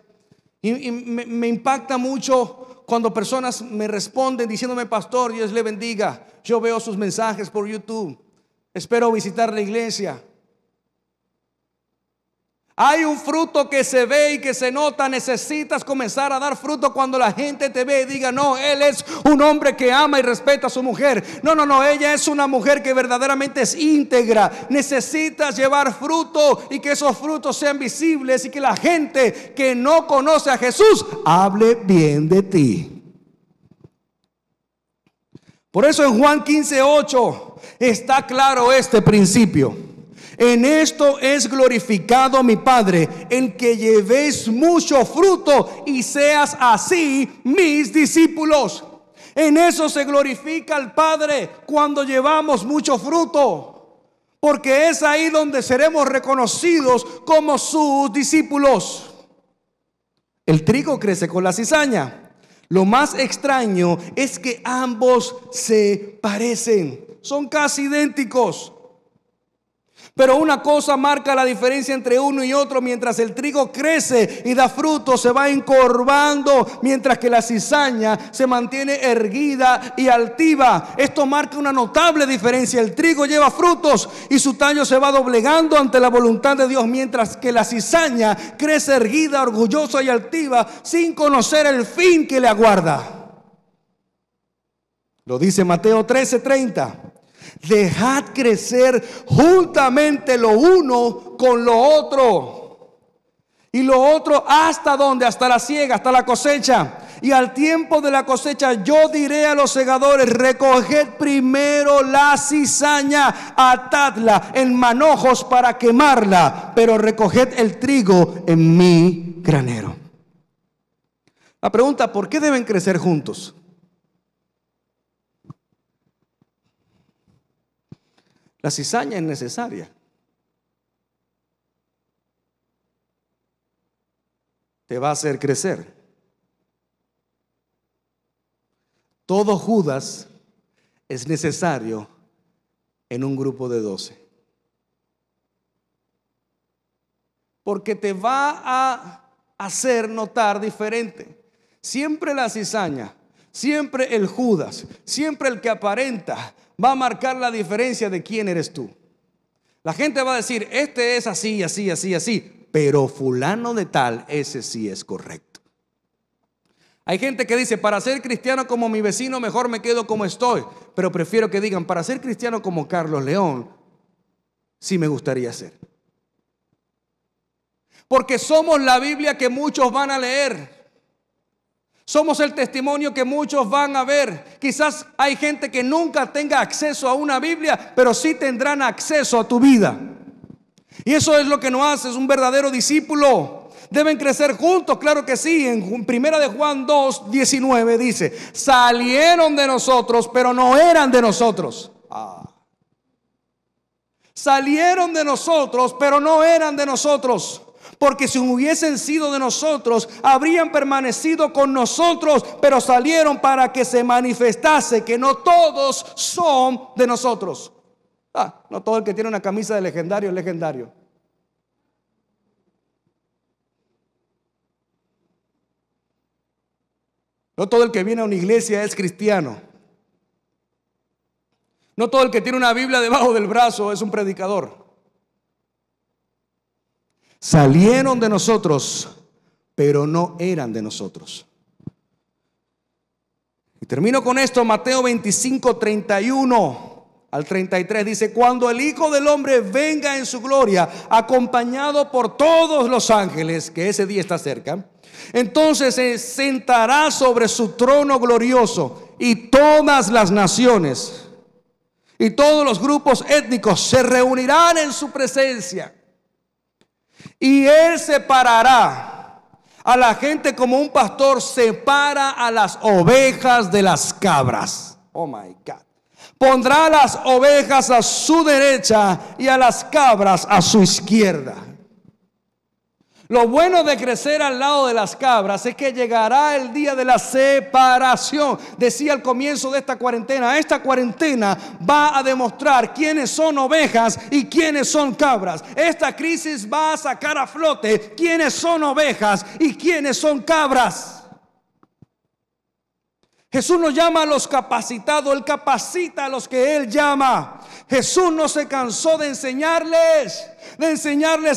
Y me impacta mucho cuando personas me responden diciéndome: pastor, Dios le bendiga, yo veo sus mensajes por YouTube, espero visitar la iglesia. Hay un fruto que se ve y que se nota. Necesitas comenzar a dar fruto cuando la gente te ve y diga: no, él es un hombre que ama y respeta a su mujer. No, ella es una mujer que verdaderamente es íntegra. Necesitas llevar fruto y que esos frutos sean visibles y que la gente que no conoce a Jesús hable bien de ti. Por eso en Juan 15:8 está claro este principio. En esto es glorificado mi Padre, en que llevéis mucho fruto y seas así mis discípulos. En eso se glorifica al Padre, cuando llevamos mucho fruto, porque es ahí donde seremos reconocidos como sus discípulos. El trigo crece con la cizaña. Lo más extraño es que ambos se parecen, son casi idénticos. Pero una cosa marca la diferencia entre uno y otro: mientras el trigo crece y da fruto, se va encorvando, mientras que la cizaña se mantiene erguida y altiva. Esto marca una notable diferencia. El trigo lleva frutos y su tallo se va doblegando ante la voluntad de Dios, mientras que la cizaña crece erguida, orgullosa y altiva, sin conocer el fin que le aguarda. Lo dice Mateo 13:30. Dejad crecer juntamente lo uno con lo otro. Y lo otro, ¿hasta dónde? Hasta la siega, hasta la cosecha. Y al tiempo de la cosecha yo diré a los segadores: recoged primero la cizaña, atadla en manojos para quemarla, pero recoged el trigo en mi granero. La pregunta: ¿por qué deben crecer juntos? La cizaña es necesaria. Te va a hacer crecer. Todo Judas es necesario en un grupo de 12. Porque te va a hacer notar diferente. Siempre la cizaña, siempre el Judas, siempre el que aparenta va a marcar la diferencia de quién eres tú. La gente va a decir: este es así, así, así, así, pero fulano de tal, ese sí es correcto. Hay gente que dice: para ser cristiano como mi vecino, mejor me quedo como estoy. Pero prefiero que digan: para ser cristiano como Carlos León, sí me gustaría ser. Porque somos la Biblia que muchos van a leer. Somos el testimonio que muchos van a ver. Quizás hay gente que nunca tenga acceso a una Biblia, pero sí tendrán acceso a tu vida. Y eso es lo que nos hace un verdadero discípulo. Deben crecer juntos, claro que sí. En 1 de Juan 2:19 dice: salieron de nosotros, pero no eran de nosotros. Salieron de nosotros, pero no eran de nosotros. Porque si hubiesen sido de nosotros, habrían permanecido con nosotros, pero salieron para que se manifestase que no todos son de nosotros. No todo el que tiene una camisa de legendario es legendario. No todo el que viene a una iglesia es cristiano. No todo el que tiene una Biblia debajo del brazo es un predicador. Salieron de nosotros, pero no eran de nosotros. Y termino con esto, Mateo 25, 31 al 33. Dice: cuando el Hijo del Hombre venga en su gloria, acompañado por todos los ángeles, que ese día está cerca, entonces se sentará sobre su trono glorioso, y todas las naciones y todos los grupos étnicos se reunirán en su presencia. Y Él separará a la gente como un pastor separa a las ovejas de las cabras. Oh my God. Pondrá a las ovejas a su derecha y a las cabras a su izquierda. Lo bueno de crecer al lado de las cabras es que llegará el día de la separación. Decía al comienzo de esta cuarentena va a demostrar quiénes son ovejas y quiénes son cabras. Esta crisis va a sacar a flote quiénes son ovejas y quiénes son cabras. Jesús nos llama a los capacitados, Él capacita a los que Él llama. Jesús no se cansó de enseñarles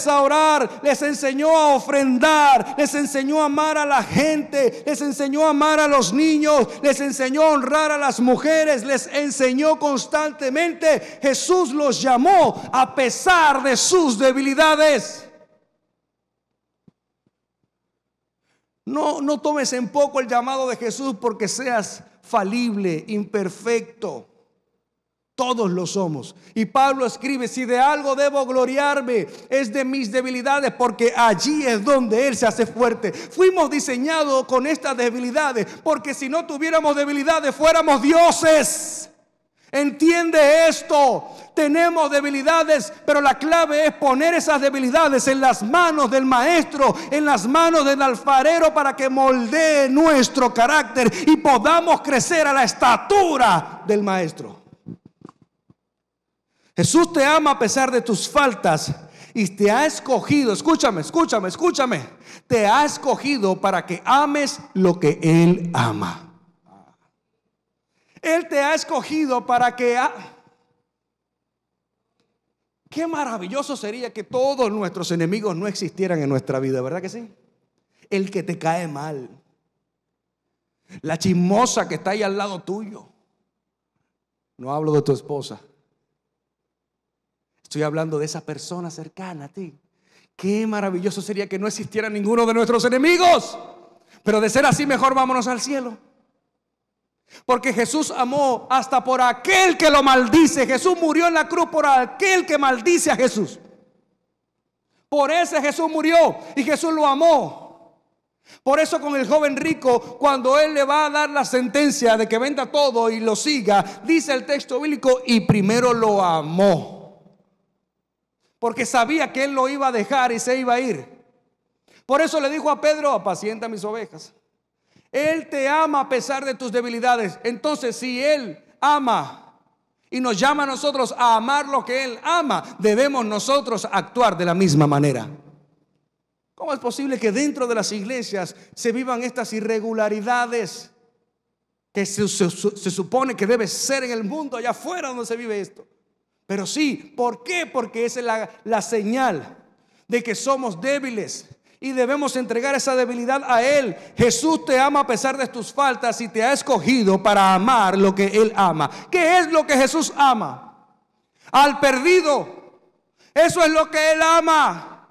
a orar, les enseñó a ofrendar, les enseñó a amar a la gente, les enseñó a amar a los niños, les enseñó a honrar a las mujeres, les enseñó constantemente. Jesús los llamó a pesar de sus debilidades. No tomes en poco el llamado de Jesús porque seas falible, imperfecto. Todos lo somos. Y Pablo escribe: si de algo debo gloriarme, es de mis debilidades, porque allí es donde Él se hace fuerte. Fuimos diseñados con estas debilidades, porque si no tuviéramos debilidades fuéramos dioses. Entiende esto. Tenemos debilidades, pero la clave es poner esas debilidades en las manos del maestro, en las manos del alfarero, para que moldee nuestro carácter y podamos crecer a la estatura del maestro. Jesús te ama a pesar de tus faltas y te ha escogido. Escúchame. Te ha escogido para que ames lo que Él ama. Él te ha escogido para que... Qué maravilloso sería que todos nuestros enemigos no existieran en nuestra vida, ¿verdad que sí? El que te cae mal, la chismosa que está ahí al lado tuyo. No hablo de tu esposa. Estoy hablando de esa persona cercana a ti. Qué maravilloso sería que no existiera ninguno de nuestros enemigos. Pero de ser así, mejor vámonos al cielo. Porque Jesús amó hasta por aquel que lo maldice. Jesús murió en la cruz por aquel que maldice a Jesús. Por ese Jesús murió y Jesús lo amó. Por eso con el joven rico, cuando él le va a dar la sentencia de que venda todo y lo siga, dice el texto bíblico: y primero lo amó. Porque sabía que él lo iba a dejar y se iba a ir. Por eso le dijo a Pedro: apacienta mis ovejas. Él te ama a pesar de tus debilidades. Entonces, si Él ama y nos llama a nosotros a amar lo que Él ama, debemos nosotros actuar de la misma manera. ¿Cómo es posible que dentro de las iglesias se vivan estas irregularidades que se supone que debe ser en el mundo allá afuera donde se vive esto? Pero sí, ¿por qué? Porque esa es la señal de que somos débiles. Y debemos entregar esa debilidad a Él. Jesús te ama a pesar de tus faltas y te ha escogido para amar lo que Él ama. ¿Qué es lo que Jesús ama? Al perdido. Eso es lo que Él ama.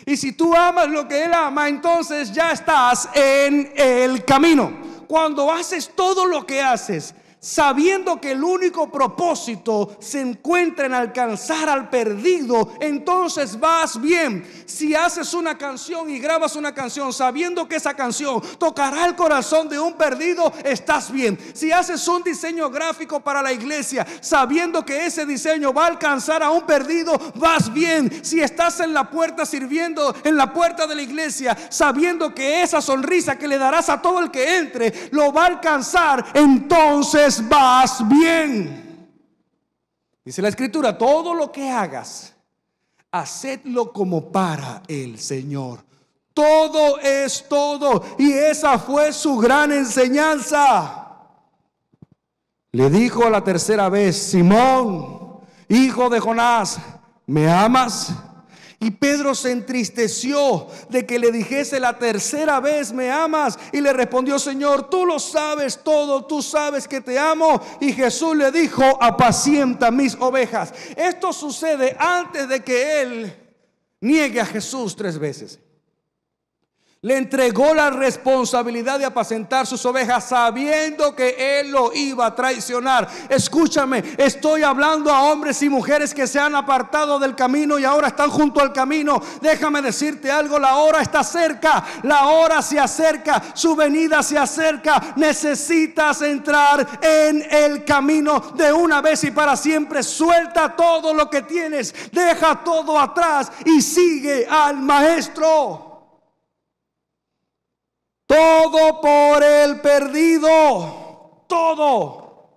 Y si tú amas lo que Él ama, entonces ya estás en el camino. Cuando haces todo lo que haces, sabiendo que el único propósito se encuentra en alcanzar al perdido, entonces vas bien. Si haces una canción y grabas una canción sabiendo que esa canción tocará el corazón de un perdido, estás bien. Si haces un diseño gráfico para la iglesia sabiendo que ese diseño va a alcanzar a un perdido, vas bien. Si estás en la puerta sirviendo en la puerta de la iglesia sabiendo que esa sonrisa que le darás a todo el que entre lo va a alcanzar, entonces vas bien. Dice la escritura: todo lo que hagas, hacedlo como para el Señor. Todo es todo. Y esa fue su gran enseñanza. Le dijo a la tercera vez: Simón, hijo de Jonás, ¿me amas? Y Pedro se entristeció de que le dijese la tercera vez: ¿me amas? Y le respondió: Señor, tú lo sabes todo, tú sabes que te amo. Y Jesús le dijo: apacienta mis ovejas. Esto sucede antes de que él niegue a Jesús 3 veces. Le entregó la responsabilidad de apacentar sus ovejas, sabiendo que él lo iba a traicionar. Escúchame, estoy hablando a hombres y mujeres que se han apartado del camino y ahora están junto al camino. Déjame decirte algo: la hora está cerca, la hora se acerca, su venida se acerca. Necesitas entrar en el camino de una vez y para siempre. Suelta todo lo que tienes, deja todo atrás y sigue al Maestro. Todo por el perdido, todo.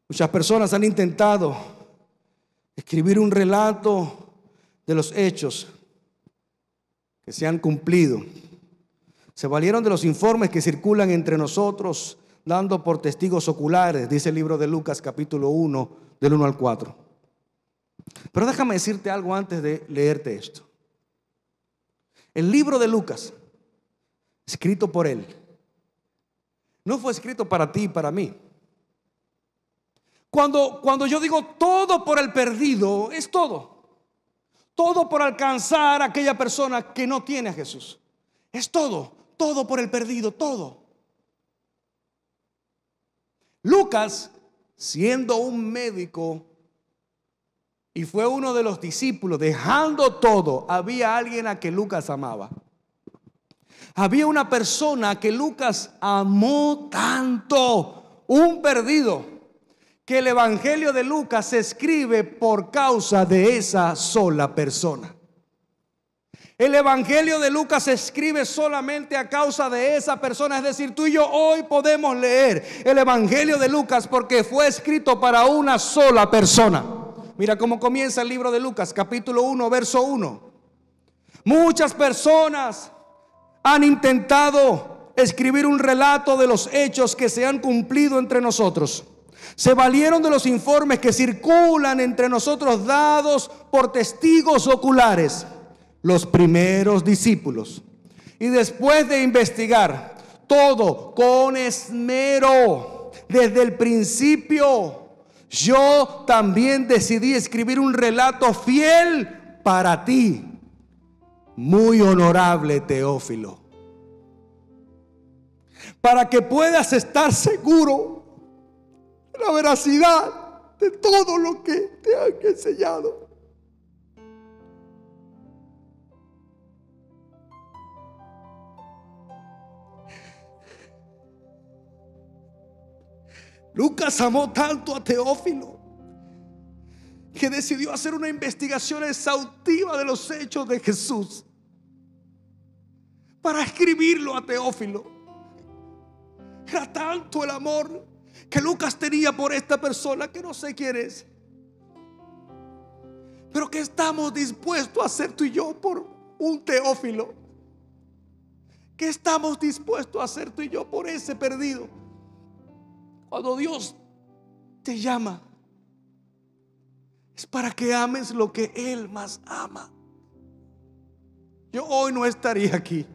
Muchas personas han intentado escribir un relato de los hechos que se han cumplido. Se valieron de los informes que circulan entre nosotros, dando por testigos oculares, dice el libro de Lucas capítulo 1, del 1 al 4. Pero déjame decirte algo antes de leerte esto. El libro de Lucas, escrito por él, no fue escrito para ti y para mí. Cuando yo digo todo por el perdido, es todo. Todo por alcanzar a aquella persona que no tiene a Jesús. Es todo por el perdido, todo. Lucas, siendo un médico, y fue uno de los discípulos, dejando todo, había alguien a que Lucas amaba. Había una persona que Lucas amó tanto, un perdido, que el evangelio de Lucas se escribe por causa de esa sola persona. El evangelio de Lucas se escribe solamente a causa de esa persona. Es decir, tú y yo hoy podemos leer el evangelio de Lucas porque fue escrito para una sola persona. Mira cómo comienza el libro de Lucas, capítulo 1, verso 1. Muchas personas han intentado escribir un relato de los hechos que se han cumplido entre nosotros. Se valieron de los informes que circulan entre nosotros, dados por testigos oculares, los primeros discípulos. Y después de investigar todo con esmero desde el principio, yo también decidí escribir un relato fiel para ti, muy honorable Teófilo, para que puedas estar seguro de la veracidad de todo lo que te han enseñado. Lucas amó tanto a Teófilo que decidió hacer una investigación exhaustiva de los hechos de Jesús para escribirlo a Teófilo. Era tanto el amor que Lucas tenía por esta persona, que no sé quién es, pero que estamos dispuestos a hacer tú y yo por un Teófilo. ¿Qué estamos dispuestos a hacer tú y yo por ese perdido? Cuando Dios te llama, es para que ames lo que Él más ama. Yo hoy no estaría aquí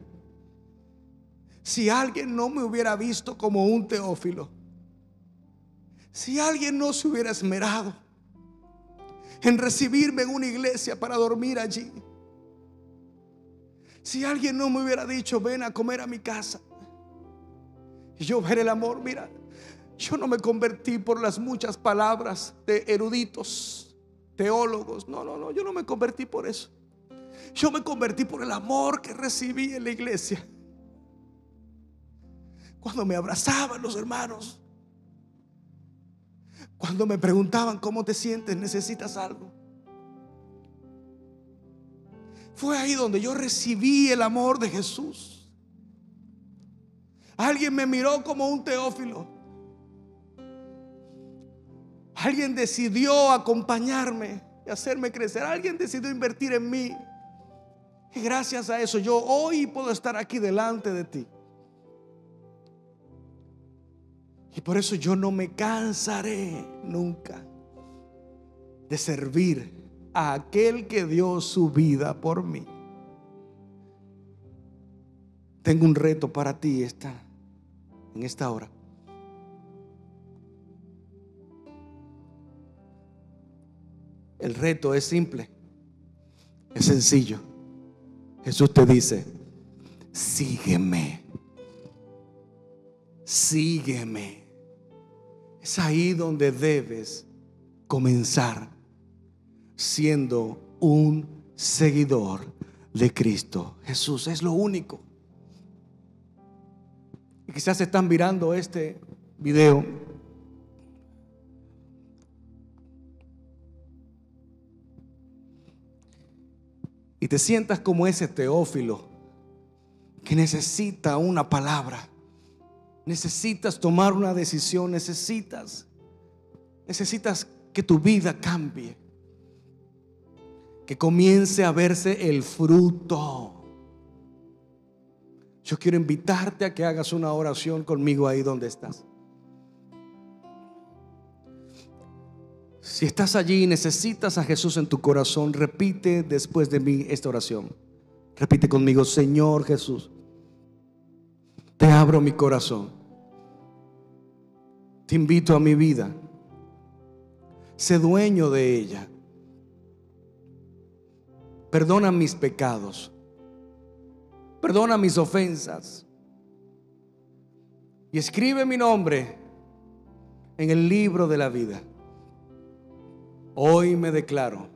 si alguien no me hubiera visto como un Teófilo. Si alguien no se hubiera esmerado en recibirme en una iglesia para dormir allí. Si alguien no me hubiera dicho: ven a comer a mi casa, y yo ver el amor. Mira, yo no me convertí por las muchas palabras de eruditos, teólogos. No, yo no me convertí por eso. Yo me convertí por el amor que recibí en la iglesia. Cuando me abrazaban los hermanos, cuando me preguntaban: ¿cómo te sientes? ¿Necesitas algo? Fue ahí donde yo recibí el amor de Jesús. Alguien me miró como un Teófilo. Alguien decidió acompañarme y hacerme crecer. Alguien decidió invertir en mí. Y gracias a eso yo hoy puedo estar aquí delante de ti. Y por eso yo no me cansaré nunca de servir a aquel que dio su vida por mí. Tengo un reto para ti en esta hora. El reto es simple, es sencillo. Jesús te dice: sígueme, sígueme. Es ahí donde debes comenzar, siendo un seguidor de Cristo Jesús. Es lo único. Y quizás están mirando este video y te sientas como ese Teófilo que necesita una palabra, necesitas tomar una decisión, necesitas que tu vida cambie, que comience a verse el fruto. Yo quiero invitarte a que hagas una oración conmigo ahí donde estás. Si estás allí y necesitas a Jesús en tu corazón, repite después de mí esta oración. Repite conmigo: Señor Jesús, te abro mi corazón, te invito a mi vida, sé dueño de ella. Perdona mis pecados, perdona mis ofensas y escribe mi nombre en el libro de la vida. Hoy me declaro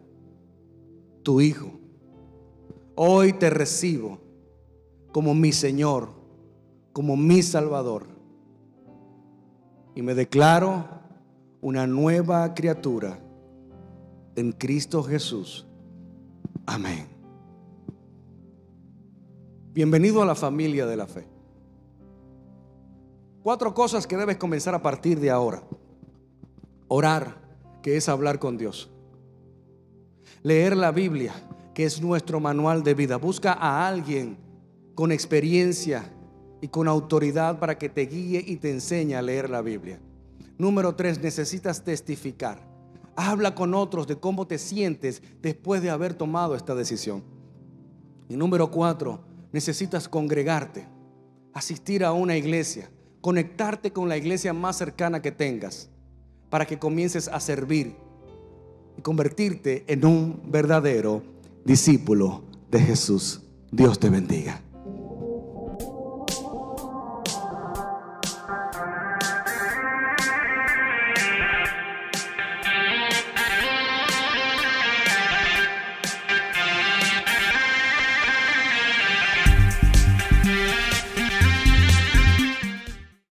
tu hijo. Hoy te recibo como mi Señor, como mi Salvador, y me declaro una nueva criatura en Cristo Jesús. Amén. Bienvenido a la familia de la fe. 4 cosas que debes comenzar a partir de ahora. Orar, que es hablar con Dios. Leer la Biblia, que es nuestro manual de vida. Busca a alguien con experiencia y con autoridad para que te guíe y te enseñe a leer la Biblia. Número 3, necesitas testificar. Habla con otros de cómo te sientes después de haber tomado esta decisión. Y número 4, necesitas congregarte, asistir a una iglesia, conectarte con la iglesia más cercana que tengas, para que comiences a servir y convertirte en un verdadero discípulo de Jesús. Dios te bendiga.